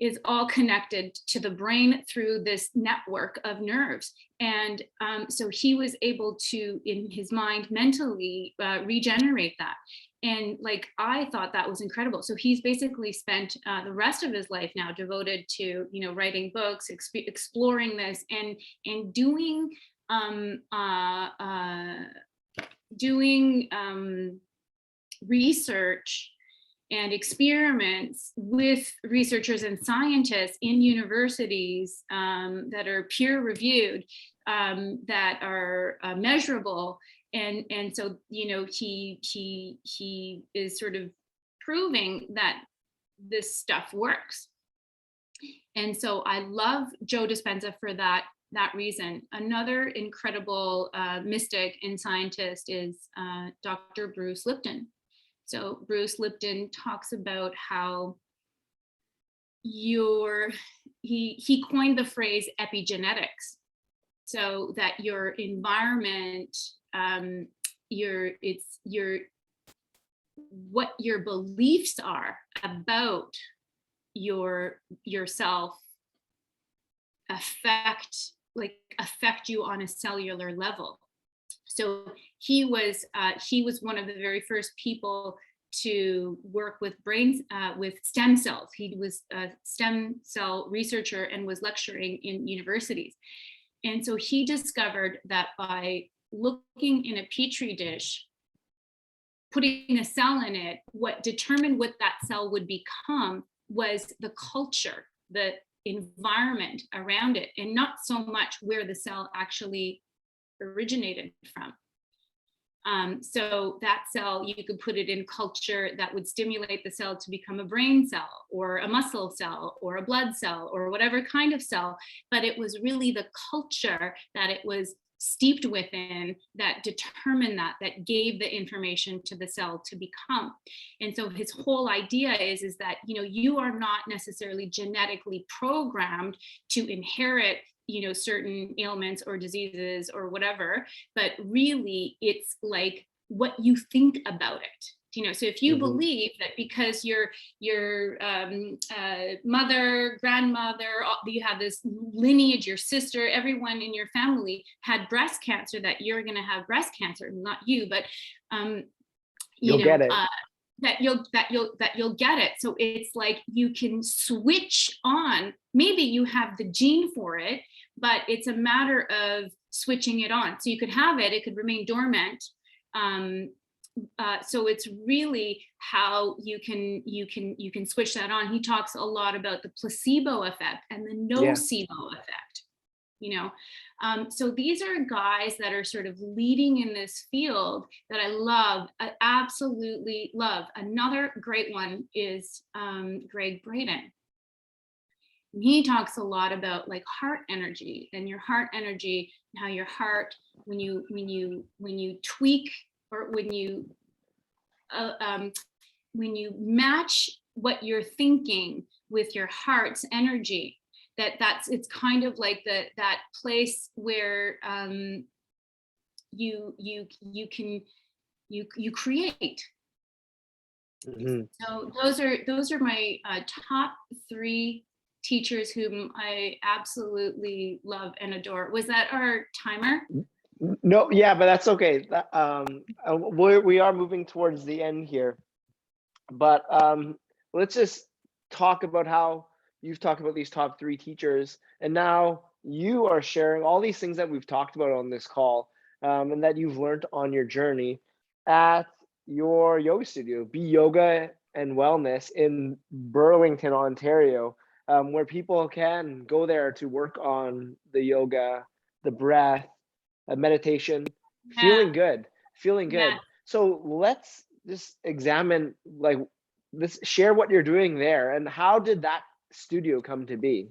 is all connected to the brain through this network of nerves. And so he was able to, in his mind, mentally regenerate that. And I thought that was incredible. So he's basically spent the rest of his life now devoted to, writing books, exploring this, and doing research and experiments with researchers and scientists in universities that are peer reviewed, that are measurable. And so, he is sort of proving that this stuff works. And so I love Joe Dispenza for that reason. Another incredible mystic and scientist is Dr. Bruce Lipton. So Bruce Lipton talks about how he coined the phrase epigenetics, so that your environment, what your beliefs are about yourself affect you on a cellular level. So he was one of the very first people to work with with stem cells. He was a stem cell researcher and was lecturing in universities. And so he discovered that by looking in a petri dish, putting a cell in it, what determined what that cell would become was the culture, the environment around it, and not so much where the cell actually originated from. So that cell, you could put it in culture that would stimulate the cell to become a brain cell or a muscle cell or a blood cell or whatever kind of cell. But it was really the culture that it was steeped within that determined that gave the information to the cell to become. And so his whole idea is that, you are not necessarily genetically programmed to inherit certain ailments or diseases or whatever, but really it's like what you think about it. So if you believe that because your mother, grandmother, you have this lineage, your sister, everyone in your family had breast cancer, that you're going to have breast cancer, not you, but you'll get it. That you'll get it. So it's like you can switch on. Maybe you have the gene for it, but it's a matter of switching it on. So you could have it; it could remain dormant. So it's really how you can switch that on. He talks a lot about the placebo effect and the nocebo effect. So these are guys that are sort of leading in this field that I love. I absolutely love. Another great one is Greg Braden. He talks a lot about like heart energy and your heart energy, and how your heart, when you tweak, or when you match what you're thinking with your heart's energy, it's kind of like that place where you create. So those are my top 3 teachers whom I absolutely love and adore. Was that our timer? No, yeah, but that's okay. We are moving towards the end here, but let's just talk about how you've talked about these top 3 teachers, and now you are sharing all these things that we've talked about on this call, and that you've learned on your journey at your yoga studio, Be Yoga and Wellness in Burlington, Ontario, where people can go there to work on the yoga, the breath, meditation, feeling good. Yeah. So let's just examine, like, let's share what you're doing there, and how did that studio come to be?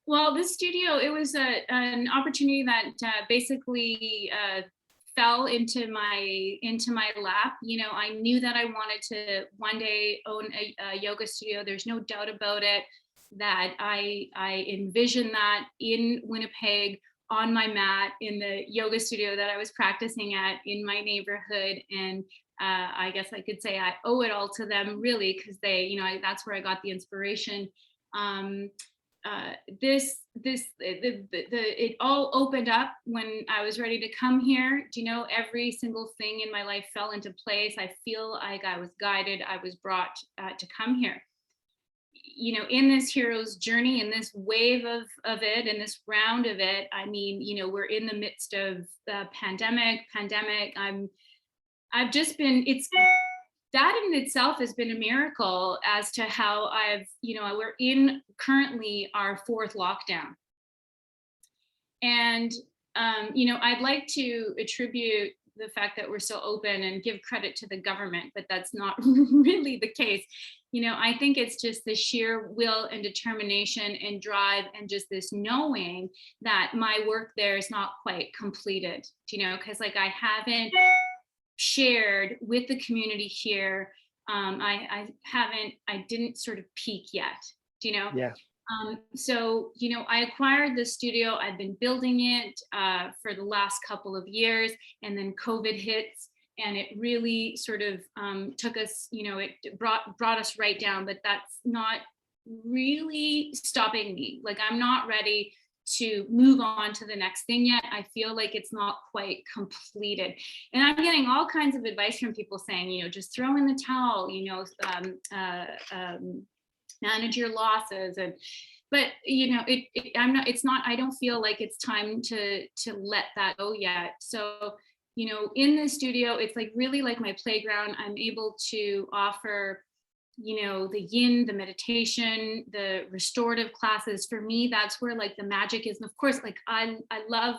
Well, this studio, it was an opportunity that basically fell into my lap. I knew that I wanted to one day own a yoga studio. There's no doubt about it, that I envisioned that in Winnipeg, on my mat in the yoga studio that I was practicing at in my neighborhood. And I guess I could say I owe it all to them, really, because they, that's where I got the inspiration. It all opened up when I was ready to come here. Every single thing in my life fell into place. I feel like I was guided. I was brought to come here. In this hero's journey, in this wave of it, in this round of it, I mean, we're in the midst of the pandemic. I've just been, that in itself has been a miracle as to how we're in currently our 4th lockdown. And, I'd like to attribute the fact that we're so open and give credit to the government, but that's not really the case. I think it's just the sheer will and determination and drive, and just this knowing that my work there is not quite completed, because like I haven't shared with the community here. I didn't sort of peak yet, Yeah. So, I acquired the studio. I've been building it for the last couple of years, and then COVID hits, and it really sort of took us, it brought us right down, but that's not really stopping me. Like, I'm not ready to move on to the next thing yet. I feel like it's not quite completed. And I'm getting all kinds of advice from people saying, just throw in the towel, manage your losses. But I don't feel like it's time to let that go yet. So, in the studio, it's like really like my playground. I'm able to offer, the yin, the meditation, the restorative classes. For me, that's where like the magic is. And of course, like I love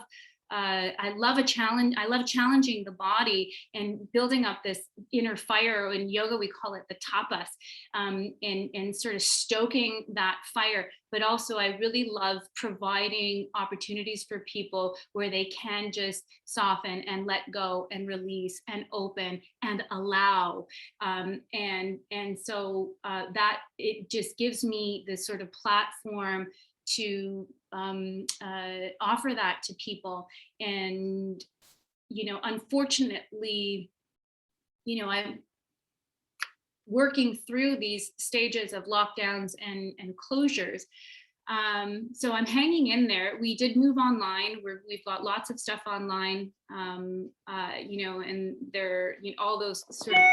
I love a challenge. I love challenging the body and building up this inner fire. In yoga, we call it the tapas, and sort of stoking that fire. But also, I really love providing opportunities for people where they can just soften and let go and release and open and allow. And so that it just gives me this sort of platform to offer that to people. And unfortunately, I'm working through these stages of lockdowns and closures, so I'm hanging in there. We did move online. We've got lots of stuff online, and there, all those sort of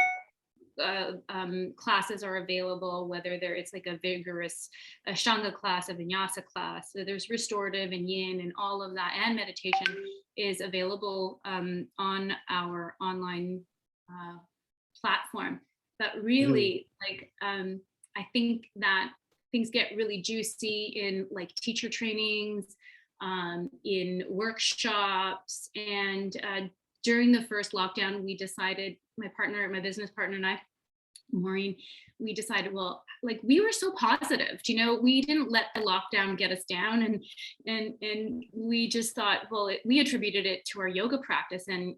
classes are available, whether it's like a vigorous Ashtanga class, a Vinyasa class. So there's restorative and yin and all of that, and meditation is available on our online platform. But really, I think that things get really juicy in like teacher trainings, in workshops, and during the first lockdown, we decided, my business partner and I, Maureen, we decided, well, like, we were so positive, we didn't let the lockdown get us down, and we just thought, well, we attributed it to our yoga practice, and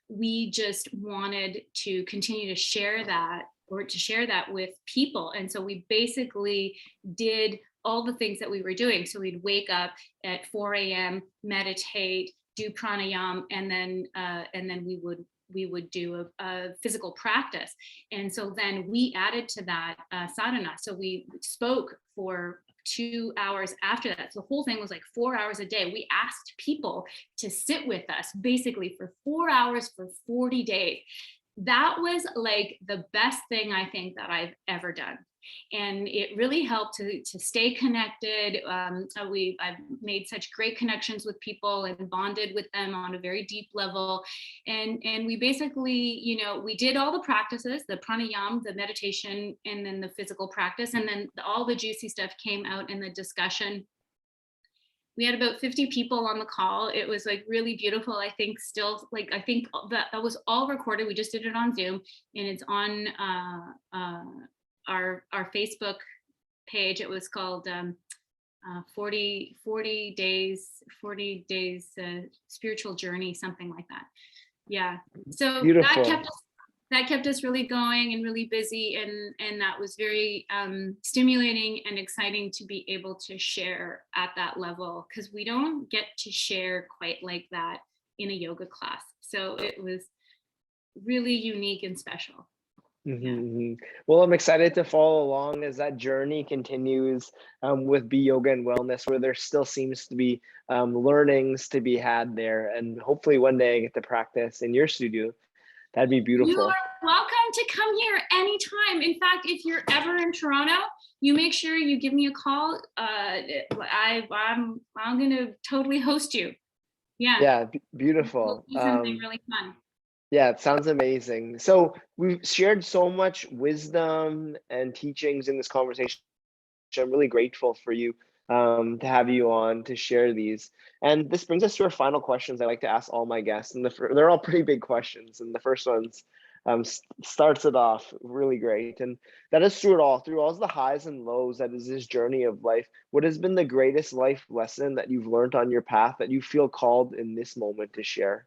we just wanted to continue to share that with people. And so we basically did all the things that we were doing. So we'd wake up at 4 a.m., meditate, do pranayama, and then we would do a physical practice. And so then we added to that sadhana. So we spoke for 2 hours after that. So the whole thing was like 4 hours a day. We asked people to sit with us basically for 4 hours for 40 days. That was like the best thing I think that I've ever done. And it really helped to stay connected. I've made such great connections with people and bonded with them on a very deep level. And we basically, we did all the practices, the pranayama, the meditation, and then the physical practice. And then all the juicy stuff came out in the discussion. We had about 50 people on the call. It was like really beautiful. I think that was all recorded. We just did it on Zoom, and it's on our Facebook page. It was called 40 days spiritual journey, something like that. Yeah. So Beautiful. that kept us really going and really busy, and that was very stimulating and exciting to be able to share at that level, because we don't get to share quite like that in a yoga class. So it was really unique and special. Mm-hmm. Well, I'm excited to follow along as that journey continues with Be Yoga and Wellness, where there still seems to be learnings to be had there. And hopefully one day I get to practice in your studio. That'd be beautiful. You are welcome to come here anytime. In fact, if you're ever in Toronto, you make sure you give me a call. I'm going to totally host you. Yeah. Yeah, beautiful. Something really fun. Yeah, it sounds amazing. So we've shared so much wisdom and teachings in this conversation. I'm really grateful for you to have you on to share these. And this brings us to our final questions I like to ask all my guests. And they're all pretty big questions. And the first one's starts it off really great. And that is through all the highs and lows, that is this journey of life. What has been the greatest life lesson that you've learned on your path that you feel called in this moment to share?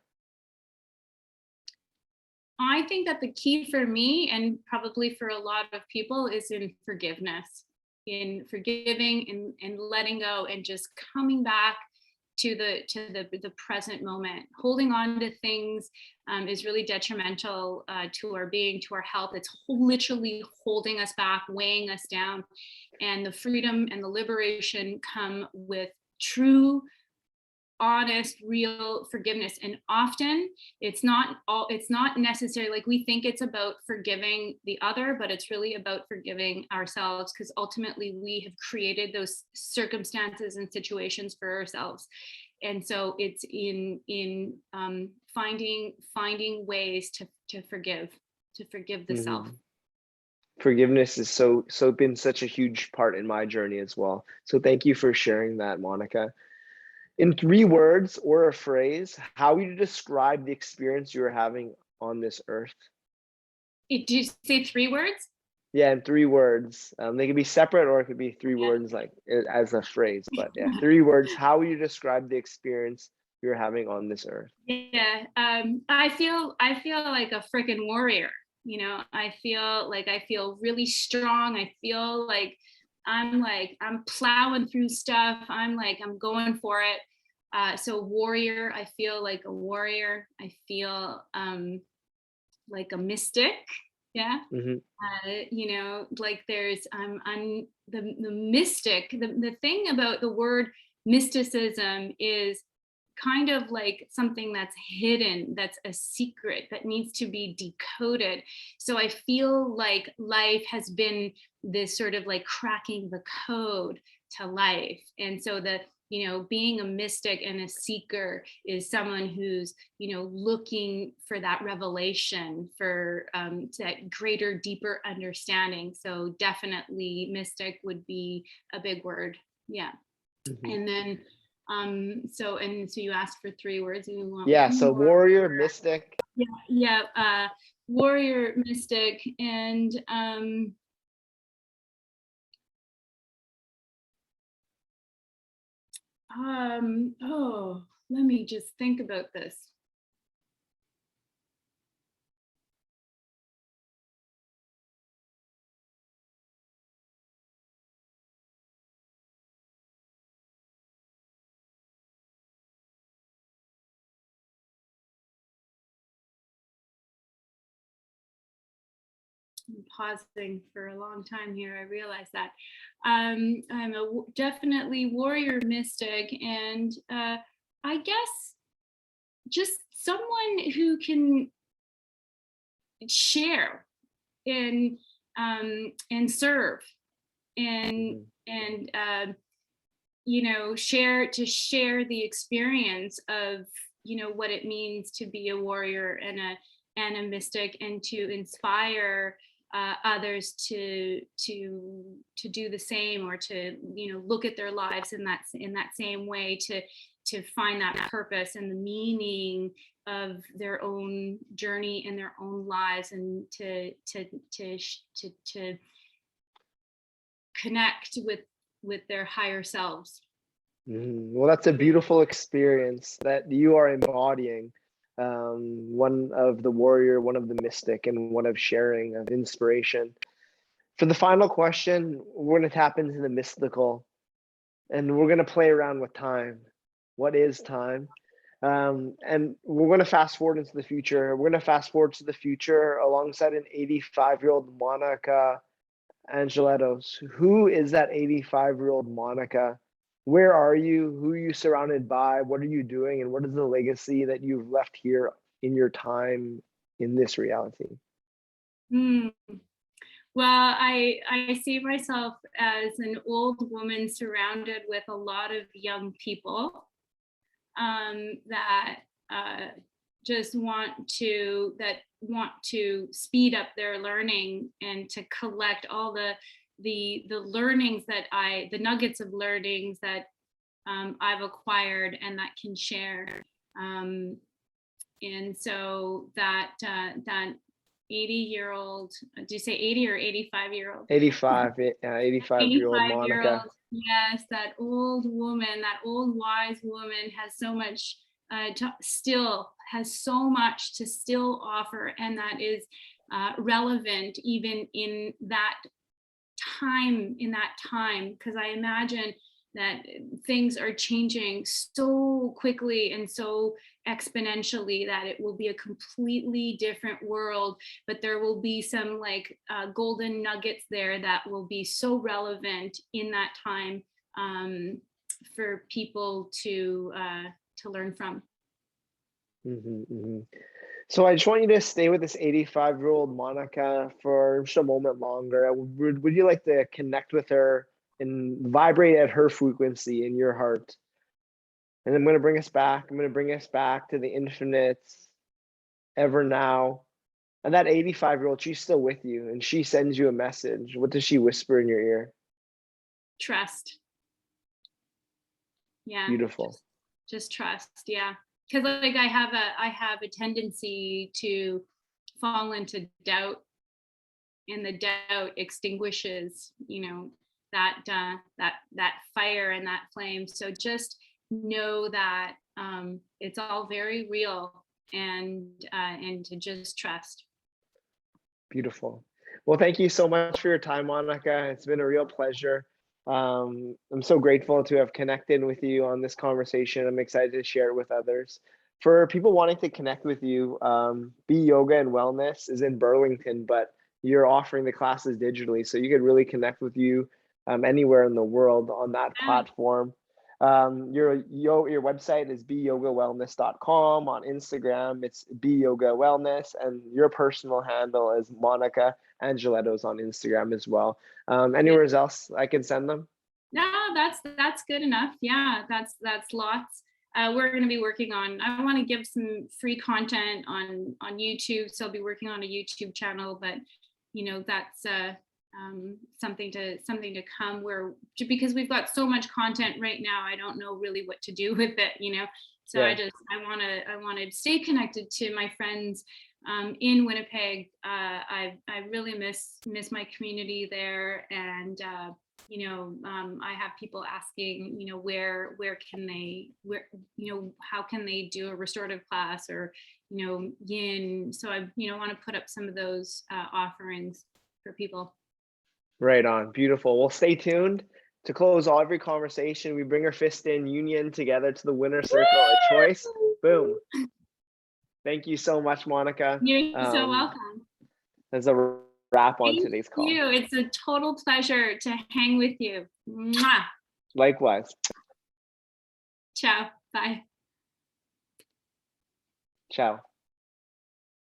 I think that the key for me, and probably for a lot of people, is in forgiveness, in forgiving and letting go, and just coming back to the present moment. Holding on to things is really detrimental to our being, to our health. It's literally holding us back, weighing us down. And the freedom and the liberation come with true, honest, real forgiveness. And often it's not necessarily like we think it's about forgiving the other, but it's really about forgiving ourselves, because ultimately we have created those circumstances and situations for ourselves. And so it's in finding ways to forgive the self. Forgiveness is so been such a huge part in my journey as well. So thank you for sharing that, Monica. In 3 words or a phrase, how would you describe the experience you're having on this earth? Did you say 3 words? Yeah, in 3 words. They can be separate or it could be three Yeah. words like as a phrase, but yeah, 3 words. How would you describe the experience you're having on this earth? Yeah, I feel like a freaking warrior. You know, I feel really strong. I feel like I'm plowing through stuff. I'm going for it. So warrior, I feel like a warrior. I feel like a mystic. Yeah. Hmm. You know, like I'm the mystic. The thing about the word mysticism is kind of like something that's hidden, that's a secret that needs to be decoded. So I feel like life has been this sort of like cracking the code to life. And so being a mystic and a seeker is someone who's, looking for that revelation, for that greater, deeper understanding. So definitely mystic would be a big word. Yeah. Hmm. And then so you asked for 3 words. You want Yeah, one so more? warrior, mystic. Yeah. Warrior, mystic, and oh, let me just think about this. I'm pausing for a long time here. I realize that I'm definitely warrior, mystic, and I guess just someone who can share and serve and Hmm. share the experience of what it means to be a warrior and a mystic, and to inspire others to do the same, or to look at their lives in that same way, to find that purpose and the meaning of their own journey and their own lives, and to connect with their higher selves. Well, that's a beautiful experience that you are embodying. One of the warrior, one of the mystic, and one of sharing, of inspiration. For the final question, we're going to tap into the mystical and we're going to play around with time. What is time? And we're going to fast forward into the future. We're going to fast forward to the future alongside an 85-year-old Monica Angelatos. Who is that 85-year-old Monica? Where are you? Who are you surrounded by? What are you doing? And what is the legacy that you've left here in your time in this reality? Hmm. Well, I see myself as an old woman surrounded with a lot of young people that just want to speed up their learning, and to collect all the learnings the nuggets of learnings that I've acquired and that can share. And so that 80-year-old, do you say 80 or 85-year-old? 85-year-old 85-year-old, Monica. yes, that old woman, that old wise woman has so much still has so much to still offer, and that is relevant even in that time, because I imagine that things are changing so quickly and so exponentially that it will be a completely different world, but there will be some golden nuggets there that will be so relevant in that time, for people to learn from. So I just want you to stay with this 85-year-old Monica for just a moment longer. Would you like to connect with her and vibrate at her frequency in your heart? And I'm going to bring us back. I'm going to bring us back to the infinite, ever now. And that 85-year-old, she's still with you and she sends you a message. What does she whisper in your ear? Trust. Yeah. Beautiful. Just trust. Yeah. Because like I have a tendency to fall into doubt, and the doubt extinguishes, that fire and that flame. So just know that it's all very real, and to just trust. Beautiful. Well, thank you so much for your time, Monica. It's been a real pleasure. I'm so grateful to have connected with you on this conversation. I'm excited to share it with others. For people wanting to connect with you, Be Yoga and Wellness is in Burlington, but you're offering the classes digitally, so you could really connect with you anywhere in the world on that platform. Your website is beyogawellness.com. On Instagram, it's beyogawellness, and your personal handle is Monica Angelatos on Instagram as well. Anywhere else I can send them? No, that's good enough. Yeah, that's lots. We're going to be working on. I want to give some free content on YouTube, so I'll be working on a YouTube channel. But that's something to come. Where because we've got so much content right now, I don't know really what to do with it. So yeah. I want to stay connected to my friends in Winnipeg. I really miss my community there, and I have people asking, how can they do a restorative class, or yin. So I want to put up some of those offerings for people. Right on. Beautiful. Well, stay tuned. To close every conversation, we bring our fist in union together to the winner circle of choice. Boom. Thank you so much, Monica. You're so welcome. There's a wrap on today's call. Thank you. It's a total pleasure to hang with you. Mwah. Likewise. Ciao. Bye. Ciao.